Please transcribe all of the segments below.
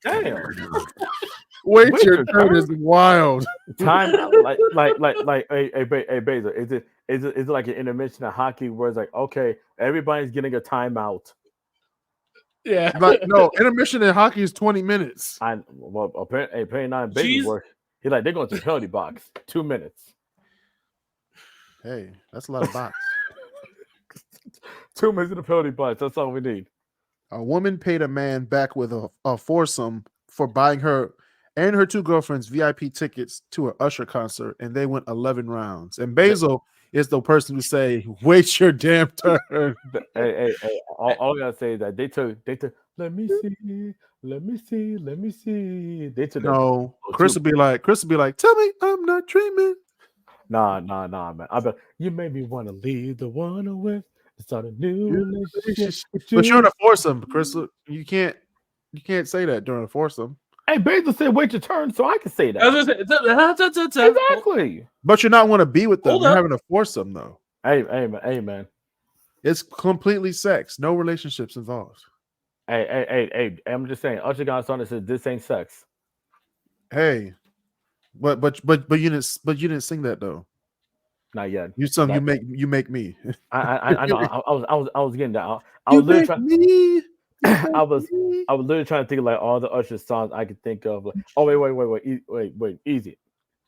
Damn. Wait Wait your your turn is turn. wild. Time hey Basil, is it like an intermission of hockey where it's like, okay, everybody's getting a timeout. Yeah. Like no, intermission in hockey is 20 minutes. Well, apparently not in Basil's Jeez. work. He like they're going to the penalty box. 2 minutes. Hey, that's a lot of box. 2 minutes in the penalty box. That's all we need. A woman paid a man back with a foursome for buying her and her two girlfriends VIP tickets to an Usher concert, and they went 11 rounds. And Basil is the person who say, "Wait your damn turn." Hey, all I gotta say is that they took. Let me see, let me see, let me see. They took that No, too. Chris would be like, "Tell me I'm not dreaming." Nah, man. I bet you made me want to leave the one I'm with and start a new relationship with But you're in you. a foursome, Chris. You can't say that during a foursome. Hey, Basil said, "Wait your turn," so I can say I that. was gonna say, Exactly. But you're not want to be with them. Hold You're up. having a foursome though. Hey, man. It's completely sex, no relationships involved. Hey. I'm just saying. Usher got a song that says, "This ain't sex." Hey, you didn't sing that though. Not yet. You sung Not yet. you make me. I know. I was getting that. I You was literally make trying. me. You I make was me. I was literally trying to think of like all the Usher songs I could think of. Like, oh wait, easy.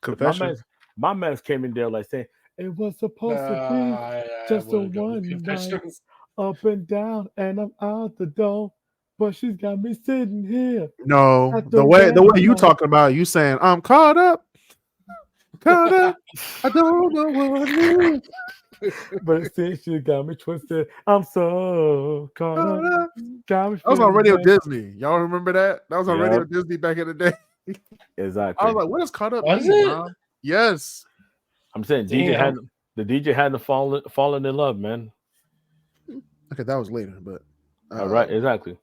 Because Confession. my man's came in there like saying it was supposed to be I just a would go with one night confessions. up and down, and I'm out the door, but she's got me sitting here No, at the the way red you light. talking about it, you saying I'm caught up, caught up. I don't know what it is. But since she got me twisted, I'm so caught up, Caught up. got me That was on feeling Radio bad. Disney. Y'all remember that? That was on Radio Yep, Disney back in the day. I was exactly. like, what does caught up Was mean, it? Mom? Yes. I'm saying Damn. The DJ hadn't fallen in love, man. Okay, that was later, All right, uh exactly.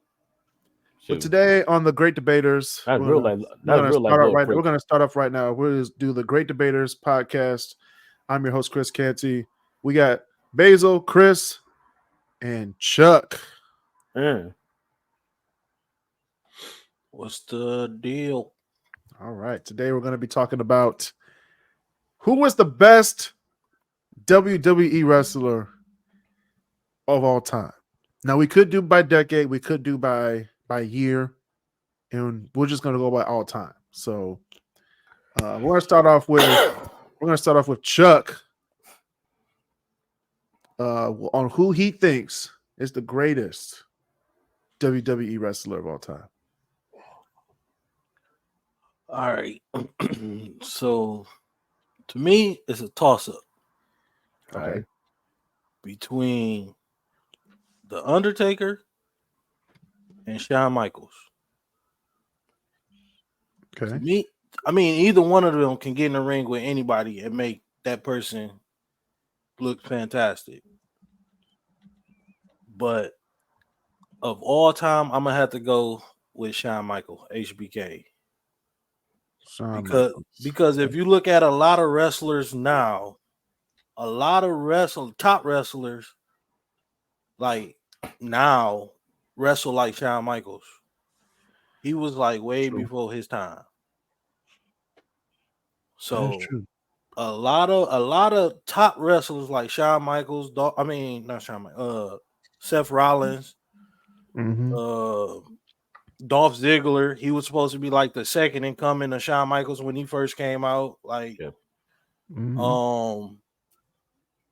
but Shoot, today on the Great Debaters, that's real life love we're preach. gonna start off right now. We'll just do the Great Debaters podcast. I'm your host, Chris Canty. We got Basil, Chris, and Chuck. Mm. What's the deal? All right. Today we're gonna be talking about who was the best WWE wrestler of all time. Now we could do by decade, we could do by year, and we're just gonna go by all time. So we're gonna start off with Chuck on who he thinks is the greatest WWE wrestler of all time. All right. So to me, it's a toss up. Okay. Right. Between The Undertaker and Shawn Michaels. Okay. To me, I mean, either one of them can get in the ring with anybody and make that person look fantastic. But of all time, I'm gonna have to go with Shawn Michaels, HBK. Shawn Because Michaels. because if you look at a lot of wrestlers now, a lot of top wrestlers like now wrestle like Shawn Michaels. He was like way True. before his time. That is So true. a lot of top wrestlers like Shawn Michaels, not Shawn Michaels, Seth Rollins, Mm-hmm. uh Dolph Ziggler. He was supposed to be like the second in coming of Shawn Michaels when he first came out. Like, Yep. Mm-hmm.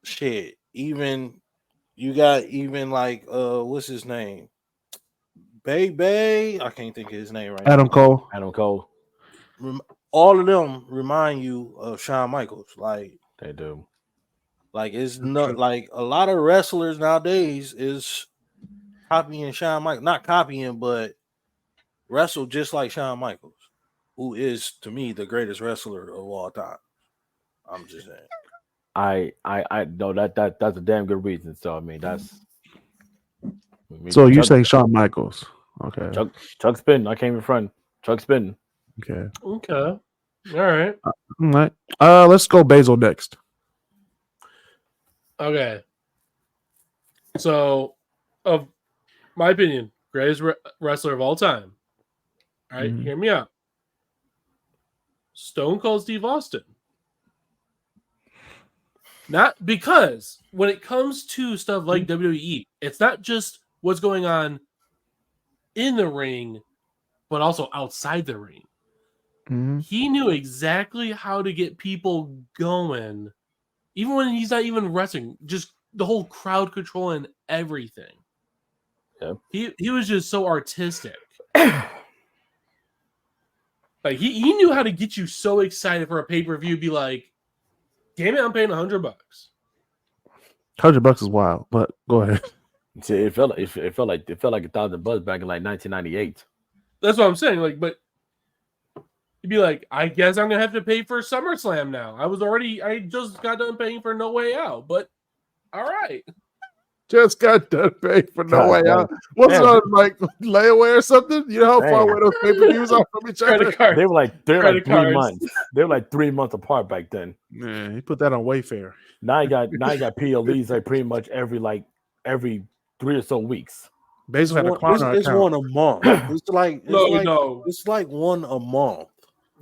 shit. Even you got even like what's his name? Bay. I can't think of his name right Adam now. Cole. Adam Cole, All of them remind you of Shawn Michaels. they do. Like it's That's not true. like a lot of wrestlers nowadays is copying Shawn Michaels, not copying, but wrestle just like Shawn Michaels, who is to me the greatest wrestler of all time. I'm just saying. I know that's a damn good reason. So I mean, So you Chuck saying Shawn Michaels? Okay. Chuck Chuck Spin. I came in front. Chuck Spin. Okay. Okay. All right. All right. Let's go Basil next. Okay. So, of my opinion, greatest wrestler of all time, All right, Mhm. hear me out. Stone Cold Steve Austin. Not because when it comes to stuff like WWE, it's not just what's going on in the ring, but also outside the ring. Mhm. He knew exactly how to get people going, even when he's not even wrestling, just the whole crowd control and everything. Yep. He was just so artistic. Like he knew how to get you so excited for a pay-per-view, be like, damn it, I'm paying $100. $100 is wild, but go ahead. See, it felt like $1,000 back in like 1998. That's what I'm saying. Like, but you'd be like, I guess I'm gonna have to pay for SummerSlam now. I just got done paying for No Way Out, but all right. Just got done paying for No God Way damn. Out. What's it Man, on, like layaway or something? You know how far man. away those pay-per-views are from each other? Credit cards. They were like Credit 3 cards. months. They were like 3 months apart back then. Man, he put that on Wayfair. Now you got PLEs like pretty much every 3 or so weeks. Basically, had a clown It's account. one a month. It's like one a month.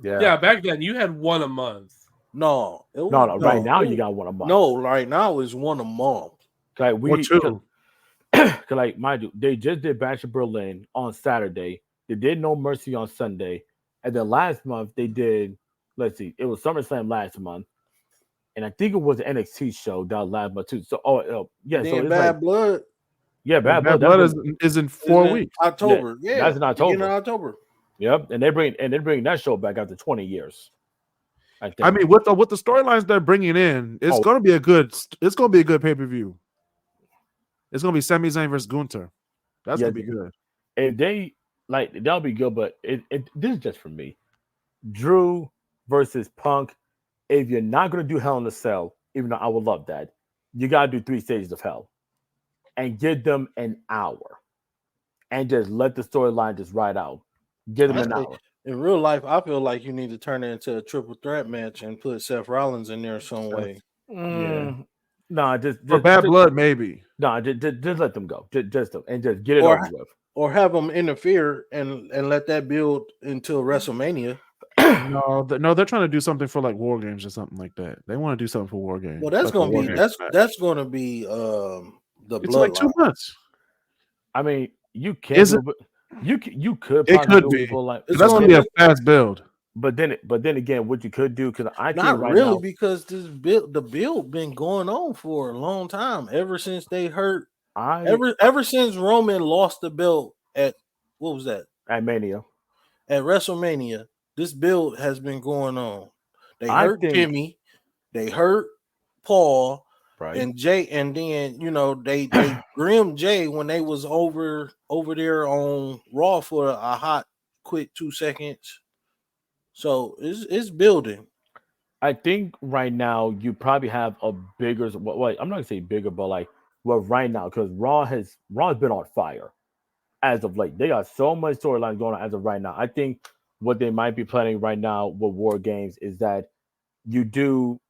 Yeah, back then you had one a month. No, right now you got one a month. No, right now is one a month. Like Or two. Cause like mind you, they just did Bash of Berlin on Saturday. They did No Mercy on Sunday, and then last month they did. Let's see, it was SummerSlam last month, and I think it was an NXT show that last month too. So yeah, And so then it's Bad like Blood Bad Blood. Blood That's is in is 4 in weeks. October. Yeah, that's in October. beginning of October. Yep, and they bring that show back after 20 years. I think. I mean, with the storylines they're bringing in, it's going to be a good pay-per-view. It's going to be Sami Zayn versus Gunther. That's going to be good. If they that'll be good, but this is just for me. Drew versus Punk. If you're not gonna do Hell in a Cell, even though I would love that, you gotta do 3 stages of Hell, and give them an hour, and just let the storyline just ride out. Give them an hour. In real life, I feel like you need to turn it into a triple threat match and put Seth Rollins in there some way. Yeah. No, just For Bad Blood, maybe. No, just let them go. Just get it over with. Or have them interfere and let that build into WrestleMania. No, they're trying to do something for like War Games or something like that. They want to do something for War Games. Well, that's gonna be the It's bloodline. like 2 months. I mean, you can't. You could. It could be. That's gonna be a fast build. But then again, what you could do, because I not think right really now, because the build been going on for a long time. Ever since they hurt, ever since Roman lost the belt at what was that? At Mania, at WrestleMania, this build has been going on. They hurt Jimmy, they hurt Paul, right? And Jay, and then they grimmed Jay when they was over there on Raw for a hot, quick 2 seconds. So it's building. I think right now you probably have a bigger. Well, I'm not gonna say bigger, but right now, because Raw's been on fire as of late. They got so much storylines going on as of right now. I think what they might be planning right now with War Games is that you do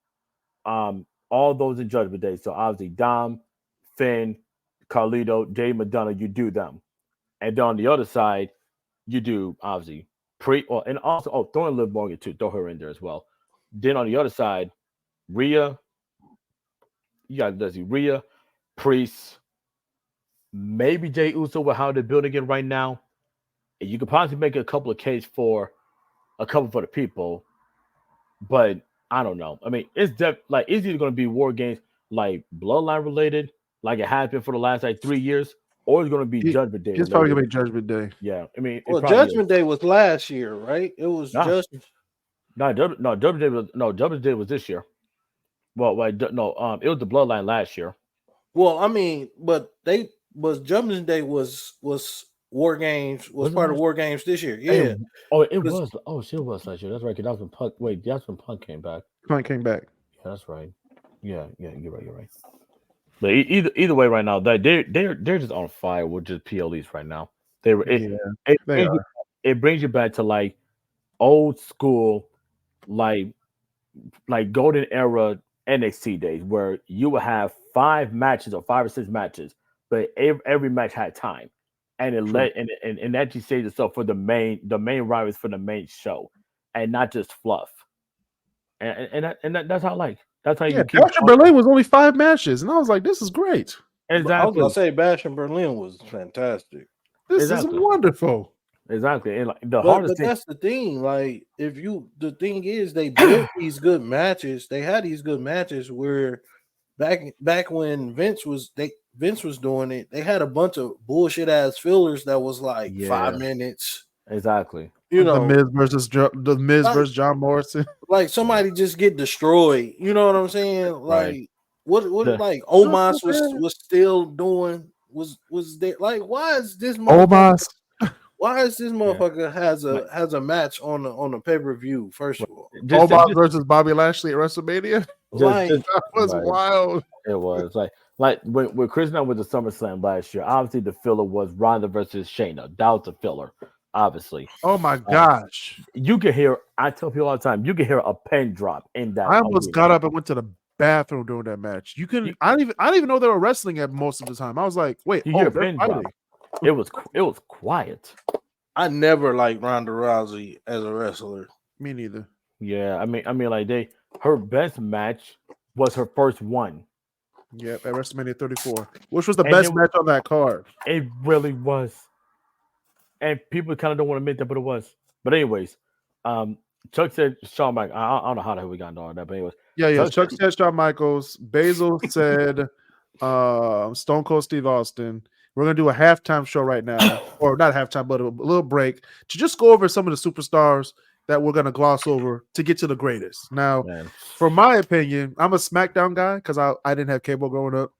all those in Judgment Day. So obviously Dom, Finn, Carlito, Jay Madonna, you do them, and then on the other side, you do obviously and also throw in Liv Morgan too, throw her in there as well. Then on the other side, Rhea, you got Rhea, Priest, maybe Jey Uso with how they're building it right now. And you could possibly make a couple of cases for the people, but I don't know. I mean, it's either going to be War Games like Bloodline related, like it has been for the last 3 years, or it's going to be Judgment Day. It's probably going to be Judgment Day. Yeah, I mean, Judgment Day was last year, right? It was Judgment. Judgment Day was this year. Well, it was the Bloodline last year. Well, I mean, but Judgment Day was War Games was part of War Games this year. Yeah. It was. Oh, shit, it was last year. That's right. That's when Punk. Wait, that's when Punk came back. Punk came back. Yeah, that's right. Yeah, you're right. But either way, right now, they're just on fire with just PLEs right now. It brings you back to old school, like golden era NXT days where you would have 5 matches or 5 or 6 matches, but every match had time, and it True. let and actually saves itself for the main rivals for the main show, and not just fluff. That's how I like. That's how Yeah, you keep Bash in Berlin was only 5 matches, and I was like, this is great. I was exactly, gonna say Bash in Berlin was fantastic. This is exactly, wonderful. exactly. And like the But hardest thing, that's the thing. Like, the thing is, they built these good matches. They had these good matches where back when Vince was doing it, they had a bunch of bullshit ass fillers that was like yeah, 5 minutes. exactly, You The know, Miz like versus John Morrison. like somebody just get destroyed. You know what I'm saying? right. Like what The like Omos was still doing was there. Like, why is this motherfucker? Omos. Why is this yeah, motherfucker like has a match on the pay-per-view, first right. of all? Omos versus Bobby Lashley at WrestleMania. Like, That was right. wild. It was like when Chris Now with the SummerSlam last year. Obviously, the filler was Ronda versus Shayna. That was the filler. Obviously, Oh my uh, gosh. you can hear. I tell people all the time, you can hear a pen drop in that I almost arena. got up and went to the bathroom during that match. You, I didn't even know they were wrestling at most of the time. I was like, wait, you hear a they're pin drop. fighting. It was quiet. I never liked Ronda Rousey as a wrestler. Me neither. Yeah, I mean, like her best match was her first one, Yep, at WrestleMania 34, which was the and best match on that card. it really was. And people kind of don't want to admit that, but it was. But anyways, um, Chuck said Shawn Michaels. I don't know how the hell we got into all that, but anyways, Yeah. Chuck Chuck said Shawn Michaels. Basil said Stone Cold Steve Austin. We're gonna do a halftime show right now, or not halftime, but a little break to just go over some of the superstars that we're gonna gloss over to get to the greatest. Now, man. for my opinion, I'm a SmackDown guy because I didn't have cable growing up.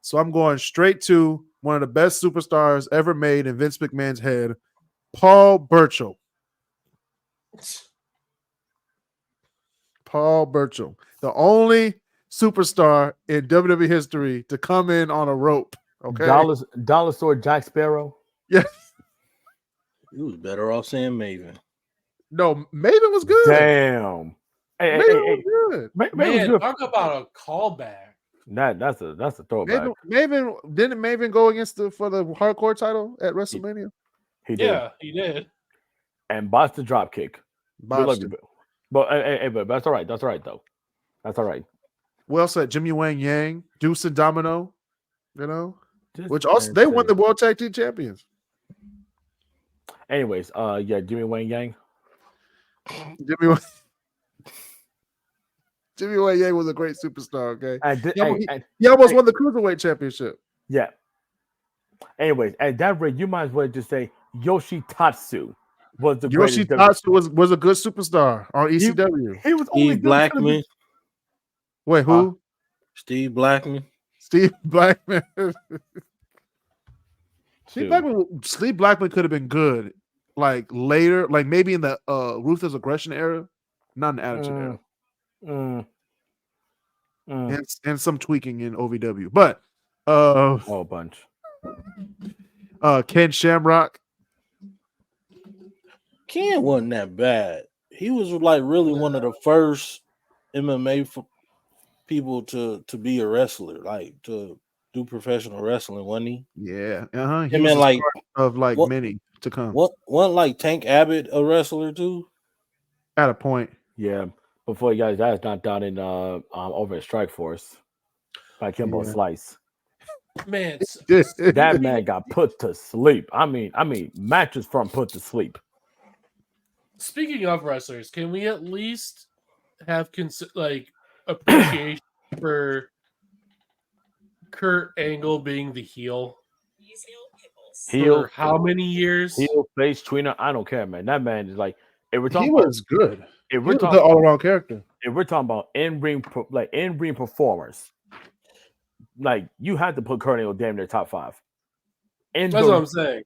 So I'm going straight to one of the best superstars ever made in Vince McMahon's head, Paul Burchill. Paul Burchill, the only superstar in WWE history to come in on a rope. Okay. Dollar Store Jack Sparrow. Yeah. You was better off saying Maven. No, Maven was good. Damn. Hey, Maven hey, was hey, good. Maven was Man, good. talk about a callback. That's a throwback. Maven didn't Maven go against for the hardcore title at WrestleMania? He did. Yeah, he did. And botched the drop kick. Good luck, Botched it. but but that's all right. That's all right though. That's all right. We also had Jimmy Wang Yang, Deuce and Domino, Just which also they won the World Tag Team Champions. Anyways, yeah, Jimmy Wang Yang. Jimmy Wang Yang was a great superstar. Okay, And he almost won the Cruiserweight Championship. yeah. Anyways, at that rate, you might as well just say Yoshitatsu was the greatest. Yoshitatsu was a good superstar on ECW. He was only Steve Blackman. Wait, who? Steve Blackman. Steve Blackman. Dude. Steve Blackman could have been good, like later, like maybe in the Ruthless Aggression era, not in the Attitude era, and some tweaking in OVW. But a bunch. Ken Shamrock. Ken wasn't that bad. He was like really one of the first MMA people to be a wrestler, like to do professional wrestling, wasn't he? Yeah, He was like of like many to come. Wasn't like Tank Abbott a wrestler too? At a point, yeah. Before you guys, that's not down in over at Strike Force by Kimbo Slice. Man, That man got put to sleep. I mean, mattress from put to sleep. speaking of wrestlers, can we at least have appreciation for Kurt Angle being the heel? Heel, for how many years? Heel, face, tweener, I don't care, man. That man is like, if we're talking he was good. If He we're was a talking good all-around character. If we're talking about in-ring performers, like you had to put Kurt Angle damn near top 5. That's what I'm saying.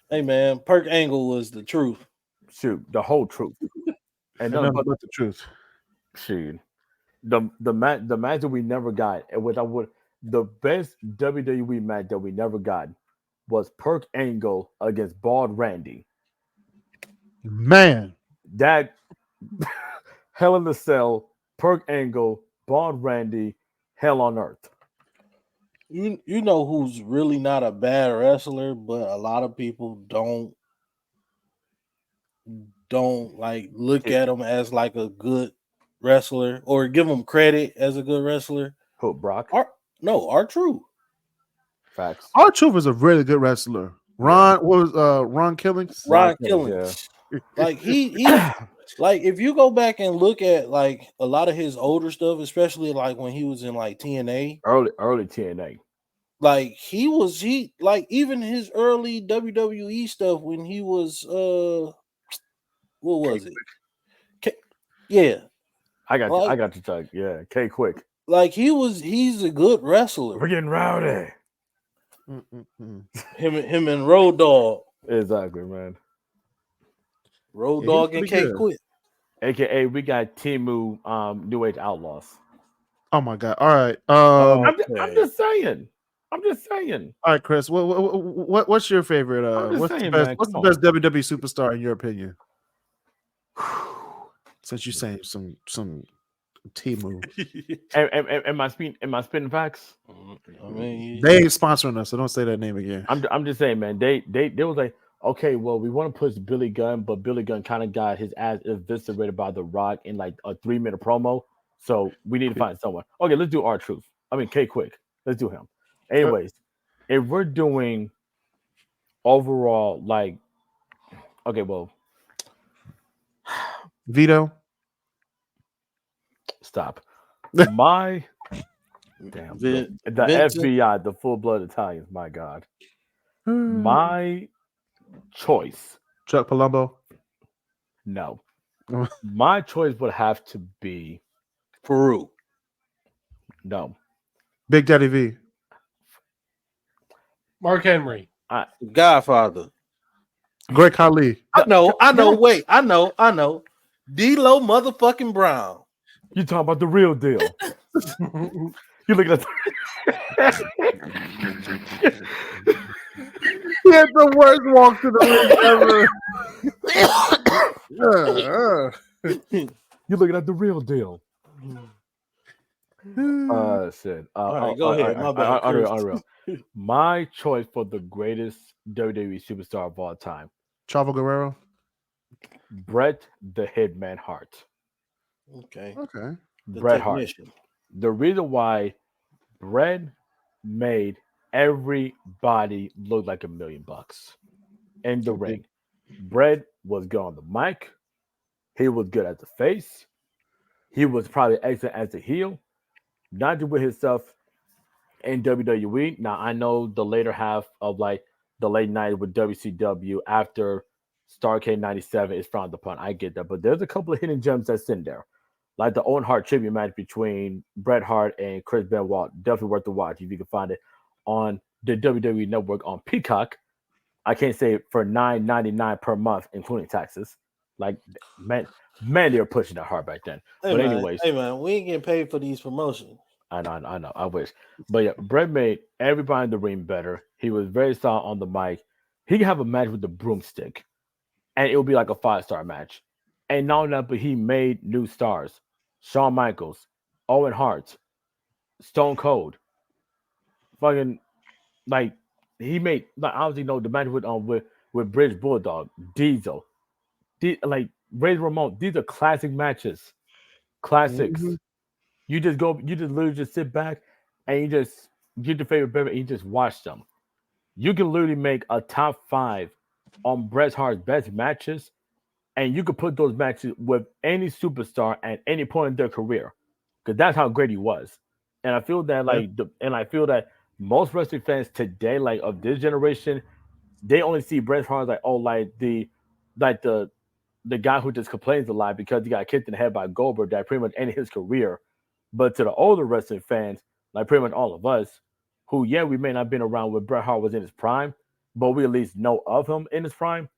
Hey man, Perk Angle was the truth. Shoot, the whole truth. And nothing but the truth. Shoot. The match that we never got, and the best WWE match that we never got was Perk Angle against Bald Randy. Man, that Hell in the Cell, Perk Angle, Bald Randy, Hell on Earth. You know who's really not a bad wrestler, but a lot of people don't like look at him as like a good wrestler or give him credit as a good wrestler. Who, Brock? Our True. Facts. R-Truth is a really good wrestler. Ron Killings? Ron Killings, Killings. Like he like if you go back and look at like a lot of his older stuff, especially like when he was in like TNA, early TNA. like he like even his early WWE stuff when he was what was it? Yeah. I got Like- I got to tell you. Yeah, K Quick. Like he's a good wrestler. We're getting rowdy. Him and Road Dogg. Exactly, man. Road Yeah, Dogg he's and pretty K good. Quit. AKA we got Timu New Age Outlaws. Oh my god! All right, I'm Okay. just saying. I'm just saying. all right, Chris. What's your favorite? I'm just What's the saying, best? man, What's the come best WWE superstar in your opinion? Since you're saying some Timu, Am I spinning facts? I mean, they ain't sponsoring us, so don't say that name again. I'm just saying, man. They was like, okay, well, we want to push Billy Gunn, but Billy Gunn kind of got his ass eviscerated by The Rock in like a 3-minute promo. So we need to find someone. Okay, let's do R-Truth. I mean, K Quick. Let's do him. Anyways, if we're doing overall, like, okay, well, Vito. stop. My damn the Vincent. FBI, the full-blood Italians. My God, my choice. Chuck Palumbo. No, my choice would have to be Peru. no. Big Daddy V. Mark Henry. Godfather. Great Khali. I know. Wait, I know. D-Lo motherfucking Brown. You talking about the real deal? You looking at He had the worst walk to the ring ever. you looking at the real deal? Shit. All right, go ahead. My bad. Unreal. My choice for the greatest WWE superstar of all time, Chavo Guerrero. Bret the Hitman Hart. Okay. The Bret Hart. technician. The reason why Bret made everybody look like $1 million in the ring. Bret was good on the mic. He was good as a face. He was probably excellent as a heel. Not just with his stuff in WWE. Now I know the later half of like the late 90s with WCW after Starrcade 97 is frowned upon. I get that. But there's a couple of hidden gems that's in there. Like the Owen Hart tribute match between Bret Hart and Chris Benoit. Definitely worth the watch if you can find it on the WWE network on Peacock. I can't say it for $9.99 per month, including taxes. Like, man, they were pushing that hard back then. But anyways, hey man, we ain't getting paid for these promotions. I know. I wish. But yeah, Bret made everybody in the ring better. He was very solid on the mic. He could have a match with the broomstick, and it would be like a 5-star match. And not only that, but he made new stars. Shawn Michaels, Owen Hart, Stone Cold. Fucking, like, he made, like, obviously, the match with British Bulldog, Diesel. Like, Razor Ramon. These are classic matches. Classics. Mhm. You just literally just sit back and you just get your favorite beverage and you just watch them. You can literally make a top 5 on Bret Hart's best matches, and you could put those matches with any superstar at any point in their career, because that's how great he was. And I feel that most wrestling fans today, like of this generation, they only see Bret Hart like the guy who just complains a lot because he got kicked in the head by Goldberg that pretty much ended his career. But to the older wrestling fans, like pretty much all of us, who, yeah, we may not have been around when Bret Hart was in his prime, but we at least know of him in his prime,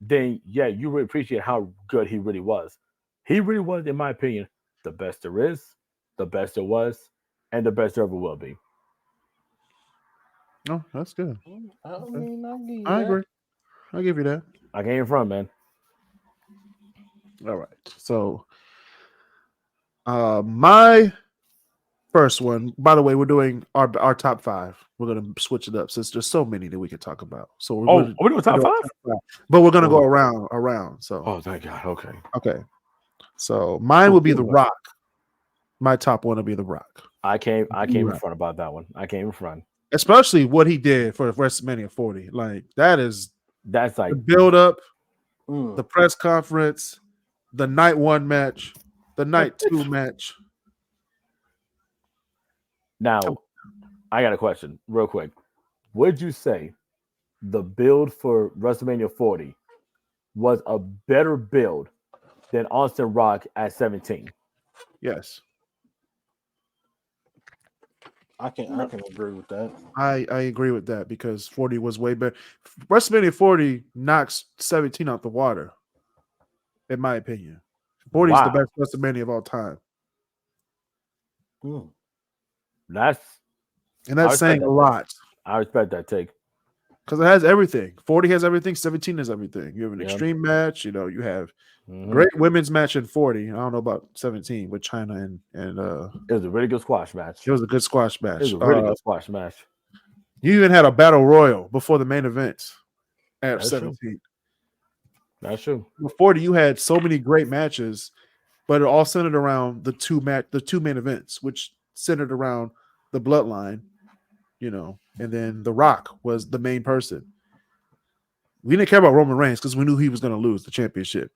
then, yeah, you really appreciate how good he really was. He really was, in my opinion, the best there is, the best there was, and the best there ever will be. Oh, that's good. I mean, I agree. I'll give you that. I came from, man. All right. So my first one. By the way, we're doing our top 5. We're gonna switch it up since there's so many that we could talk about. So we're are we doing top 5? But we're gonna go around. So Oh, thank God. Okay. okay. So mine will be The Rock. My top one will be The Rock. I came in front about that one. I came in front. Especially what he did for WrestleMania 40. Like that's like the build up, the press conference, the night 1 match, the night 2 match. Now, I got a question real quick. Would you say the build for WrestleMania 40 was a better build than Austin Rock at 17? Yes. I can agree with that. I agree with that because 40 was way better. WrestleMania 40 knocks 17 out the water, in my opinion. 40 is the best WrestleMania of all time. That's saying a lot. I respect that take. Because it has everything. 40 has everything. 17 has everything. You have an extreme match. You know, you have great women's match in 40. I don't know about 17 with China and it was a really good squash match. It was a good squash match. It was a really good squash match. You even had a battle royal before the main event at 17. True. That's true. With 40, you had so many great matches, but it all centered around the two main events, which centered around the bloodline, you know, and then The Rock was the main person. We didn't care about Roman Reigns because we knew he was going to lose the championship.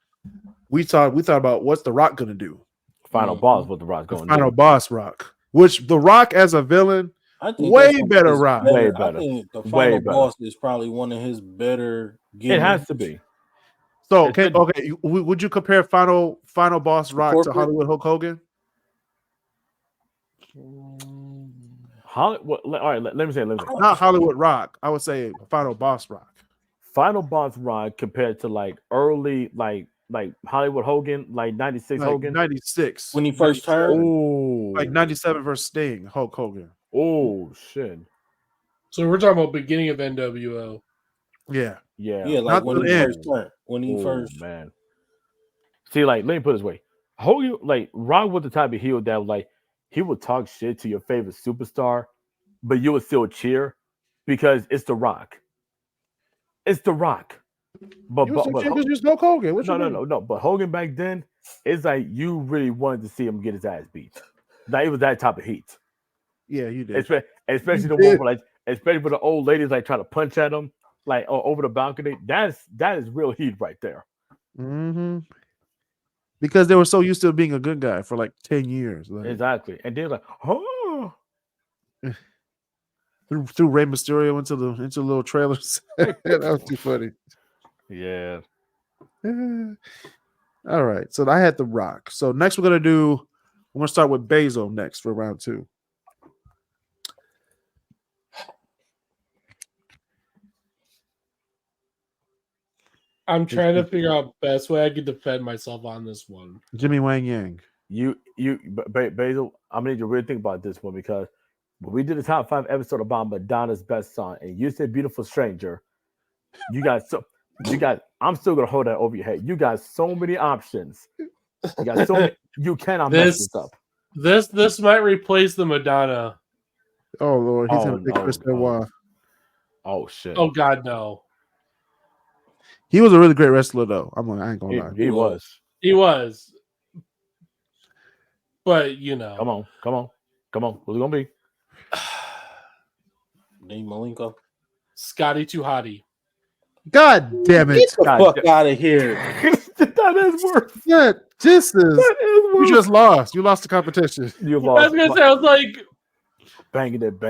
We thought about what's The Rock going to do. Final boss, what The Rock going to do. Final boss Rock, which The Rock as a villain, way better Rock. Way better. I think the Final Boss is probably one of his better gimmicks. It has to be. So, okay, would you compare Final Boss Rock to Hollywood Hulk Hogan? Hollywood. All right, let me say. Not Hollywood Rock. I would say Final Boss Rock. Final Boss Rock compared to like early, like Hollywood Hogan, like 96 Hogan. 96. When he first turned. Oh. Like 97 versus Sting, Hulk Hogan. Oh, shit. So we're talking about beginning of NWO. Yeah. Yeah, like when he first turned. When he first. Man. See, like, let me put it this way. Hogan, like, Rock was the type of heel that, like, he would talk shit to your favorite superstar, but you would still cheer because it's The Rock. It's The Rock. But just Hulk Hogan. No. But Hogan back then, it's like you really wanted to see him get his ass beat. Like, it was that type of heat. Yeah, you did. Especially the one where, like, especially for the old ladies like trying to punch at him, like over the balcony. That is real heat right there. Mm-hmm. Because they were so used to being a good guy for like 10 years. Like, exactly. And then like, oh, threw Rey Mysterio into the little trailers. That was too funny. Yeah. All right. So I had The Rock. So next we're gonna start with Bezos next for round 2. I'm trying to figure out best way I can defend myself on this one. Jimmy Wang Yang. Basil, I'm gonna need you to really think about this one because when we did the top 5 episode about Madonna's best song, and you said "Beautiful Stranger," I'm still gonna hold that over your head. You got so many options. You got so many. You cannot mess this up. This might replace the Madonna. Oh Lord, he's gonna pick Chris Benoit. Oh shit. Oh God, no. He was a really great wrestler, though. I ain't gonna lie. He was. He was. But you know, come on. Who's it gonna be? Name Malenko. Scotty Too Hottie. God damn it! Get the fuck out of here. That is worse. Yeah, you just lost. You lost the competition. You lost. I was gonna say, I was like, banging it. I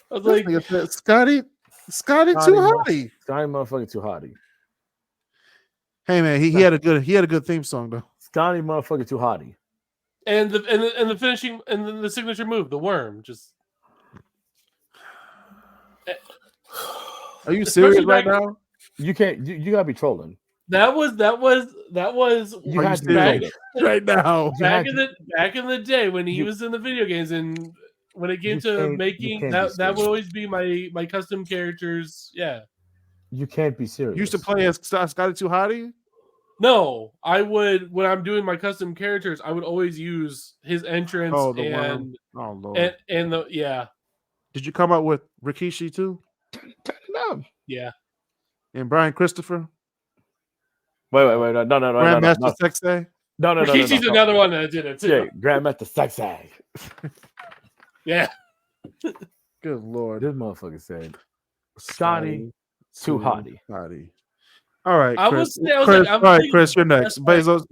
was like, Scotty Too Hottie. Scotty motherfucking Too Hottie. Hey man, he had a good theme song though. Scotty motherfucking Too Hottie. And the finishing and the signature move, the worm, just. Are you serious right now? You can't. You gotta be trolling. That was. You have to be right now. Back in the day when he was in the video games and. When it came to making that would always be my custom characters. Yeah. You can't be serious. You used to play as Scotty Too Hottie? No, I would when I'm doing my custom characters. I would always use his entrance Oh, the worm. Oh Lord. and the yeah. Did you come up with Rikishi too? No. Yeah. And Brian Christopher? Wait, no, Grandmaster Sexay? no. Rikishi's another one that did it too. Yeah, Grandmaster Sexay. Yeah. Good Lord. This motherfucker said Scotty too hotty. Hottie. All right, I Chris. was Chris, like, I'm all right, thinking Chris, you're the next. best Bezos,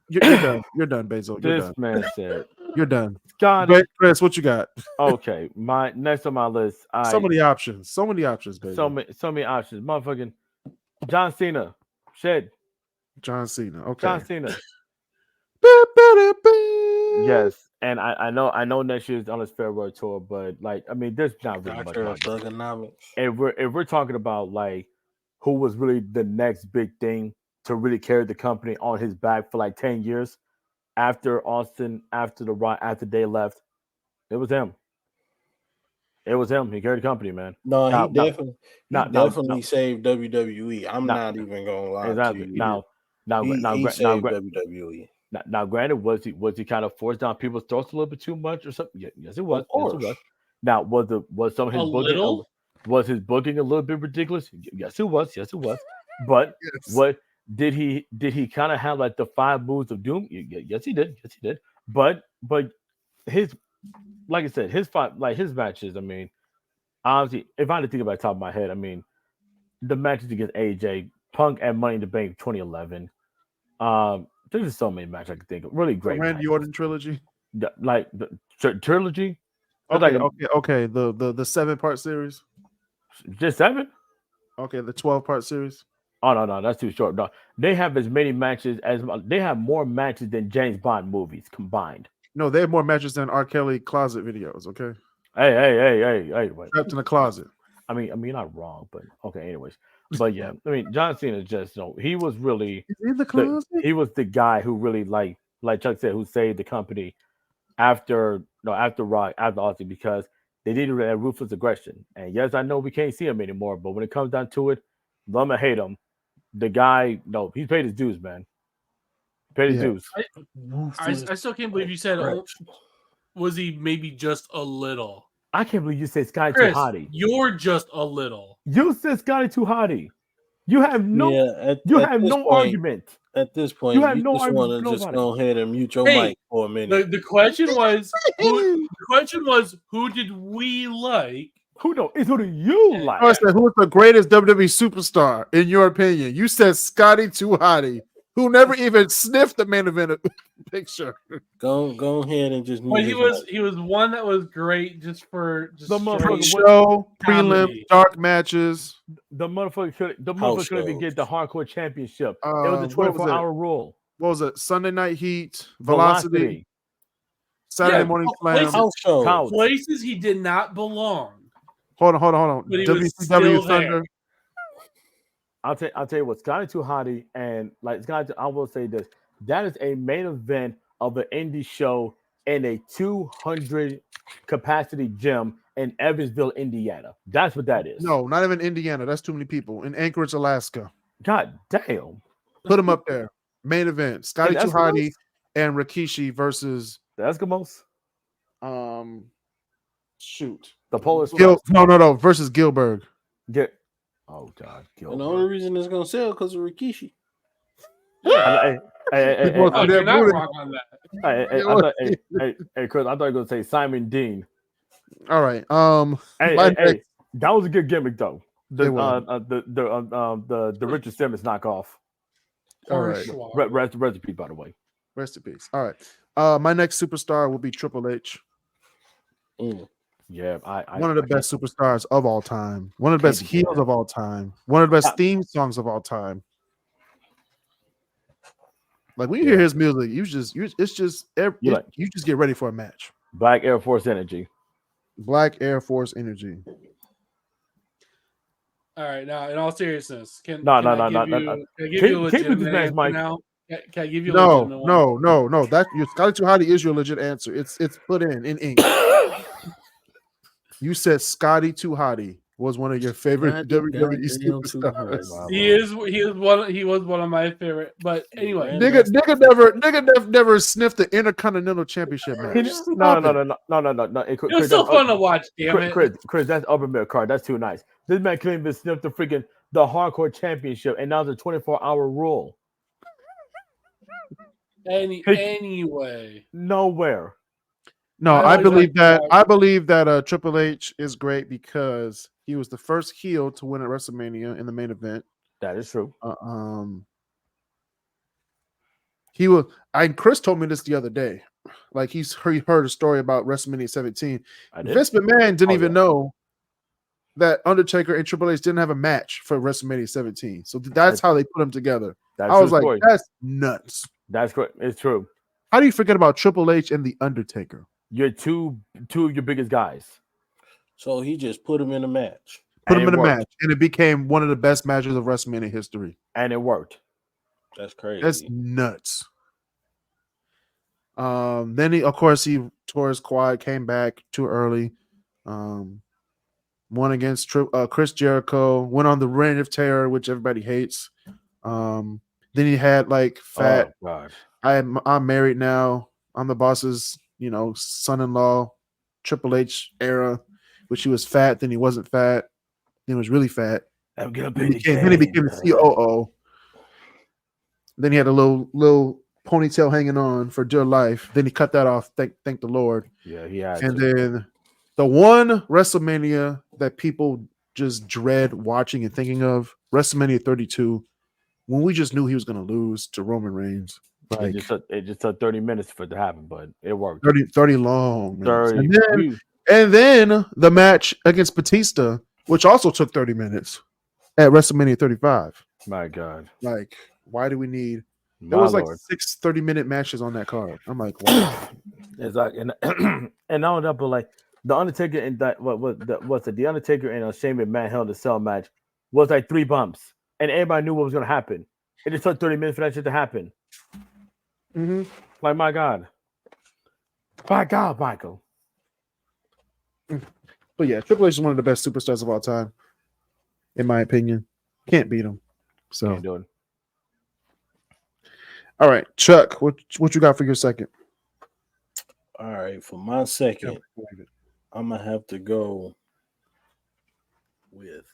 you're done. You're done, Bezos. You're This done. man said You're done. Scotty. Chris, what you got? Okay, my next on my list. So many options. So many options, Bezos. So many options. Motherfucking John Cena. Shed. John Cena. Okay. John Cena. Yes. And I know next year's on his farewell tour, but like I mean, there's not really much. Doctor of Thugonomics. If we're talking about like who was really the next big thing to really carry the company on his back for like 10 years after Austin, after the Rock, after they left, it was him. It was him. He carried the company, man. No, Now- he now- definitely now- saved WWE. I'm now- not even gonna lie Exactly. to you. Now, he saved WWE. Now, granted, was he kind of forced down people's throats a little bit too much or something? Yes, it was. Of course. Yes, it was. Now, was some of his A booking little? was his booking a little bit ridiculous? Yes, it was. Yes, it was. But Yes. what did he kind of have like the 5 moves of doom? Yes, he did. Yes, he did. But his, like I said, his matches. I mean, honestly, if I had to think about the top of my head, I mean, the matches against AJ, Punk, and Money in the Bank 2011. There's just so many matches I could think of. Really The great. Randy matches. Orton trilogy. Like the trilogy. That's Okay, like okay. The 7-part series. just 7. Okay, the 12-part series. Oh no, that's too short. No, they have as many matches as they have more matches than James Bond movies combined. No, they have more matches than R. Kelly closet videos. Okay, Hey, wait. trapped in a closet. I mean, you're not wrong, but okay. Anyways, but yeah, I mean, John Cena just he was really Is he in the closet? he was the guy who really like Chuck said, who saved the company after Rock, after Austin, because they needed that ruthless aggression. And yes, I know we can't see him anymore, but when it comes down to it, love him or hate him, the guy, no, he paid his dues, man. Paid his Yeah. dues. I still can't believe you said was he maybe just a little. I can't believe you said Scotty Chris, too hotty. you're just a little. You said Scotty too hotty. You have no At no this point, argument. At this point, You you, have no just argument want with to just nobody. go ahead and mute your Hey, mic for a minute. The question was who did we like? Who know? It's who do you like? I said, who's the greatest WWE superstar in your opinion? You said Scotty Too Hotty, who never even sniffed the main event picture. Go ahead and just mute But his mic. he was one that was great just for just The motherfucker straight- Show, prelim, comedy. dark matches. The motherfucker House couldn't even shows. get the hardcore championship. It was What a was 24-hour rule. What was it? Sunday Night Heat, Velocity, Saturday Yeah, Morning oh, places- Slam. House show. Count. places he did not belong. Hold on. But he was WCW still Thunder. there. I'll tell you what, Scotty Too Hotty and like Scotty, I will say this. That is a main event of an indie show in a 200 capacity gym in Evansville, Indiana. That's what that is. No, not even Indiana. That's too many people. In Anchorage, Alaska. God damn. Put them up there. Main event. Scotty And Too Hotty and Rikishi versus The Eskimos, shoot. the Polish No, versus Gilbert. Get. Oh God, And the only reason it's gonna sell because of Rikishi. Hey, People Oh, They're you're not booted. wrong on that. Chris, I thought you were gonna say Simon Dean. All right. Hey, that was a good gimmick though. It was. The Richard Simmons knockoff. All right. Recipe, by the way. Rest in peace. All right. My next superstar will be Triple H. Yeah, One of the best superstars of all time. One of the best Can't be heels of all time. One of the best theme songs of all time. Like when you hear his music, you just get ready for a match. Black Air Force energy. Black Air Force energy. All right, now in all seriousness, No. Can I give you a Keep it legitimate this man's answer mic. now? Can I give you a legitimate one? No. That your Scotty Too Hotty is your legit answer. It's put in ink. You said Scotty Too Hotty. was one of your favorite God WWE damn too hard, superstars. Bob. He was one of my favorite. But anyway, man. Nigga never sniffed the Intercontinental Championship match. No, Stop it. no. Hey, it was Chris, still that's fun to watch. Damn it! Chris, that's upper mid card. That's too nice. This man couldn't even sniff the hardcore championship, and now the 24-hour rule. Anyway, Nowhere. No, I I always believe like that Triple H is great because he was the first heel to win at WrestleMania in the main event. That is true. He was. Chris told me this the other day. Like he heard a story about WrestleMania 17. I did. Vince McMahon didn't even yeah. know that Undertaker and Triple H didn't have a match for WrestleMania 17. So that's how they put them together. That's I was like, story. that's nuts. That's correct. It's true. How do you forget about Triple H and the Undertaker? You're two of your biggest guys. So he just put him in a match. Put him in a worked. match, and it became one of the best matches of WrestleMania history. And it worked. That's crazy. That's nuts. Then he tore his quad, came back too early. Won against Chris Jericho, went on the Reign of Terror, which everybody hates. Then he had like fat. Oh, God. I'm married now. I'm the boss's, son-in-law. Triple H era, which he was fat, then he wasn't fat, then he was really fat. I'm gonna Then he became the COO. Then he had a little ponytail hanging on for dear life. Then he cut that off. Thank the Lord. Yeah, he had. And then the one WrestleMania that people just dread watching and thinking of, WrestleMania 32, when we just knew he was going to lose to Roman Reigns. Like, it just took 30 minutes for it to happen, but it worked. 30 long minutes. 30. And then the match against Batista, which also took 30 minutes at WrestleMania 35. My God. Like, why do we need... There was like 6 30-minute matches on that card. I'm like, wow. It's like, and not only that, but like the Undertaker and that the Undertaker and Shane McMahon Hell in a Cell match was like 3 bumps, and everybody knew what was going to happen. It just took 30 minutes for that shit to happen. Mm-hmm. Like, my God, Michael. But yeah, Triple H is one of the best superstars of all time, in my opinion. Can't beat him. So, Can't do it. All right, Chuck, what you got for your second? All right, for my second, I'm gonna have to go with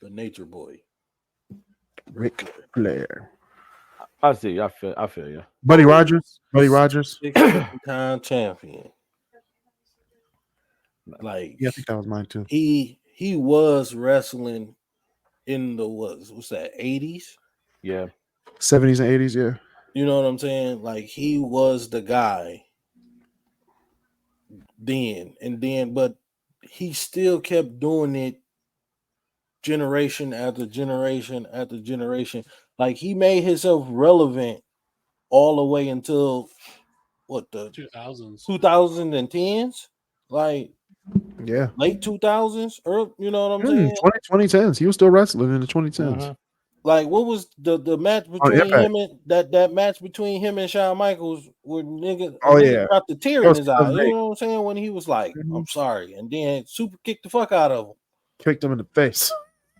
the Nature Boy, Ric Flair. I see. I feel you. Buddy Rogers. 6-time champion. Like, Yeah, I think that was mine too. he was wrestling in the what's that 80s? Yeah. 70s and 80s, yeah. You know what I'm saying? Like, he was the guy then, but he still kept doing it generation after generation after generation. Like, he made himself relevant all the way until the 2010s, like Yeah, late 2000s, or you know what I'm saying? 2010s. He was still wrestling in the 2010s. Uh-huh. Like, what was the match between him and that match between him and Shawn Michaels where nigga got the tear in his eye? You know what I'm saying? When he was like, I'm sorry, and then super kicked the fuck out of him. Kicked him in the face.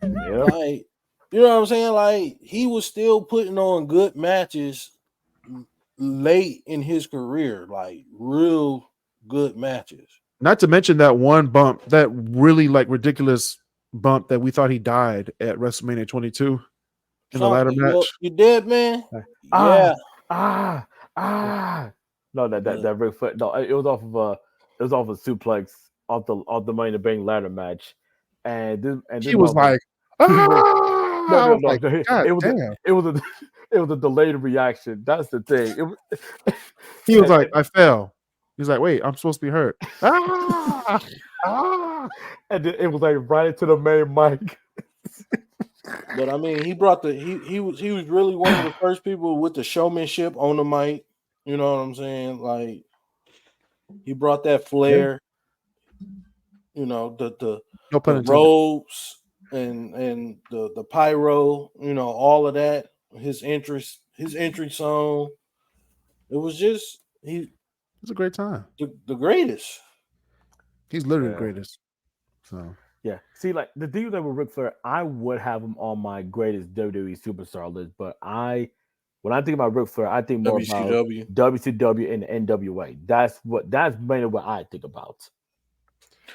Yeah. Like, you know what I'm saying? Like, he was still putting on good matches late in his career, like real good matches. Not to mention that one bump, that really like ridiculous bump that we thought he died at WrestleMania 22 in the ladder match. You dead, man? No, Yeah. that Ric Flair. No, it was off of a suplex off the Money in the Bank ladder match, and this he was like, no, it was a delayed reaction. That's the thing. He was like, I fell. He's like, wait, I'm supposed to be hurt. And then it was like right into the main mic. But I mean, he brought he was really one of the first people with the showmanship on the mic. You know what I'm saying? Like, he brought that flair. You know, the robes and the pyro. You know, all of that. His entry song. It was just It's a great time. The greatest. He's literally the greatest. So Yeah. See, like the thing that with Ric Flair, I would have him on my greatest WWE superstar list, but when I think about Ric Flair, I think more about WCW. WCW and NWA. That's mainly what I think about.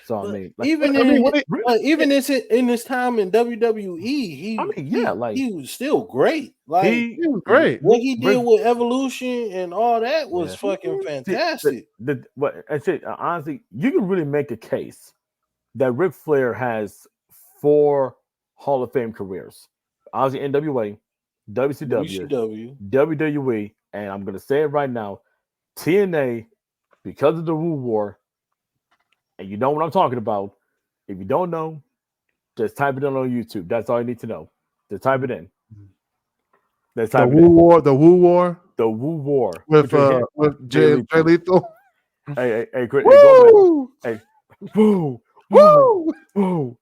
So I But mean, like, even I mean, in what it, even in his time in WWE, I mean, yeah, like he was still great. Like he it was great. what he did Ric, with Evolution and all that was yeah. fucking See, fantastic. what I said, honestly, you can really make a case that Ric Flair has 4 Hall of Fame careers. Obviously, NWA, WCW, WCW. WWE, and I'm gonna say it right now, TNA, because of the Woo War, and you know what I'm talking about. If you don't know, just type it in on YouTube. That's all you need to know. Just type it in. Let's The type it Woo in. War, the Woo War The Woo War with Jay Jay Lethal. Lethal. Hey, Chris, hey, go back. Woo! Hey, woo, woo, Woo! woo.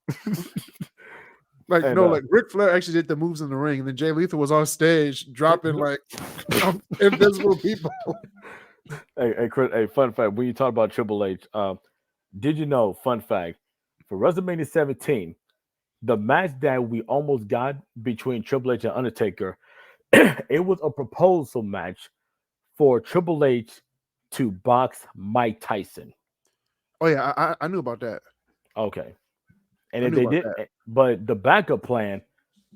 Like And no, like Ric Flair actually did the moves in the ring, and then Jay Lethal was on stage dropping like invisible people. hey, Chris, hey, fun fact. When you talk about Triple H, did you know? Fun fact for WrestleMania 17, the match that we almost got between Triple H and Undertaker, it was a proposal match for Triple H to box Mike Tyson. Oh yeah, I knew about that. Okay, and I if knew they about did, that. but the backup plan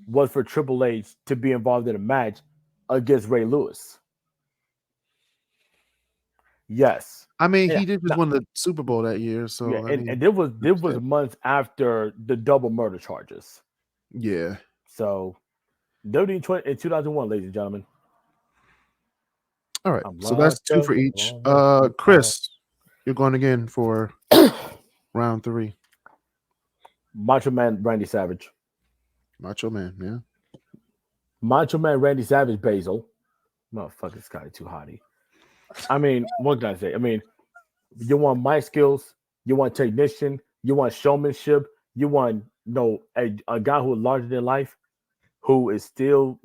was for Triple H to be involved in a match against Ray Lewis. Yes. I mean, And he did just now, win the Super Bowl that year, yeah, so I and mean, there was months after the double murder charges. yeah. So WWE in 2001, ladies and gentlemen. All right, I'm so that's like 2 a for each. rolling stone. Chris, you're going again for round 3. Macho Man Randy Savage. Macho Man, yeah. Macho Man Randy Savage Basil. Motherfucker, this guy too hotty. I mean, what can I say? I mean, you want my skills, you want technician, you want showmanship, you want a guy who is larger than life, who is still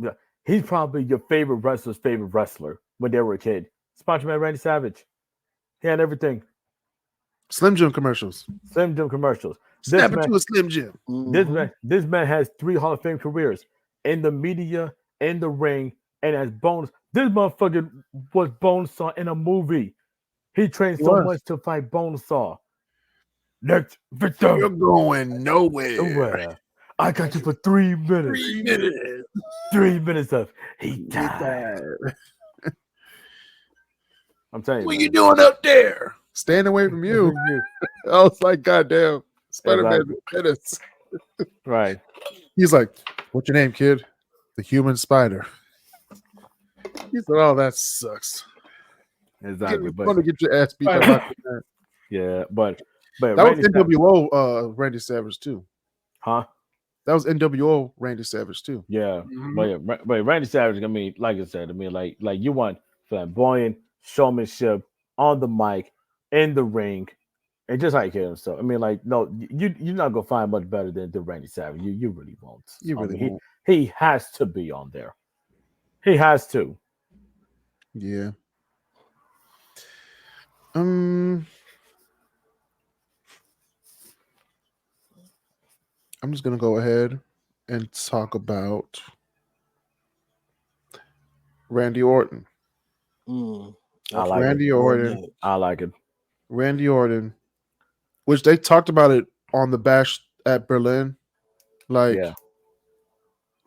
he's probably your favorite wrestler's favorite wrestler when they were a kid. It's Macho Man Randy Savage. He had everything. Slim Jim commercials. Slim Jim commercials. This Snap it man, to a Slim Jim. this man has 3 Hall of Fame careers in the media, in the ring, and as Bones. This motherfucker was Bonesaw in a movie. He trained He so was. much to fight Bonesaw. Next You're victim. going nowhere. Where? I got you for 3 minutes. 3 minutes. 3 minutes of he He died. died. I'm telling you, What man. you doing up there? Staying away from you. I was like, goddamn, Spider-Man minutes. Right. He's like, what's your name, kid? The Human Spider. He said, oh, that sucks. Exactly. Want to get your ass beat up after that. Yeah, but That Randy was NWO Randy Savage too. huh? That was NWO Randy Savage too. Yeah. But Randy Savage, I mean, like I said, I mean, like you want flamboyant showmanship on the mic, in the ring, and just like himself. I mean, like, no, you're not gonna find much better than Randy Savage. You really won't. You really won't. He has to be on there. He has to. Yeah. I'm just gonna go ahead and talk about Randy Orton. I like Randy it. Orton. I like it. Randy Orton, which they talked about it on the Bash at Berlin. Like, Yeah.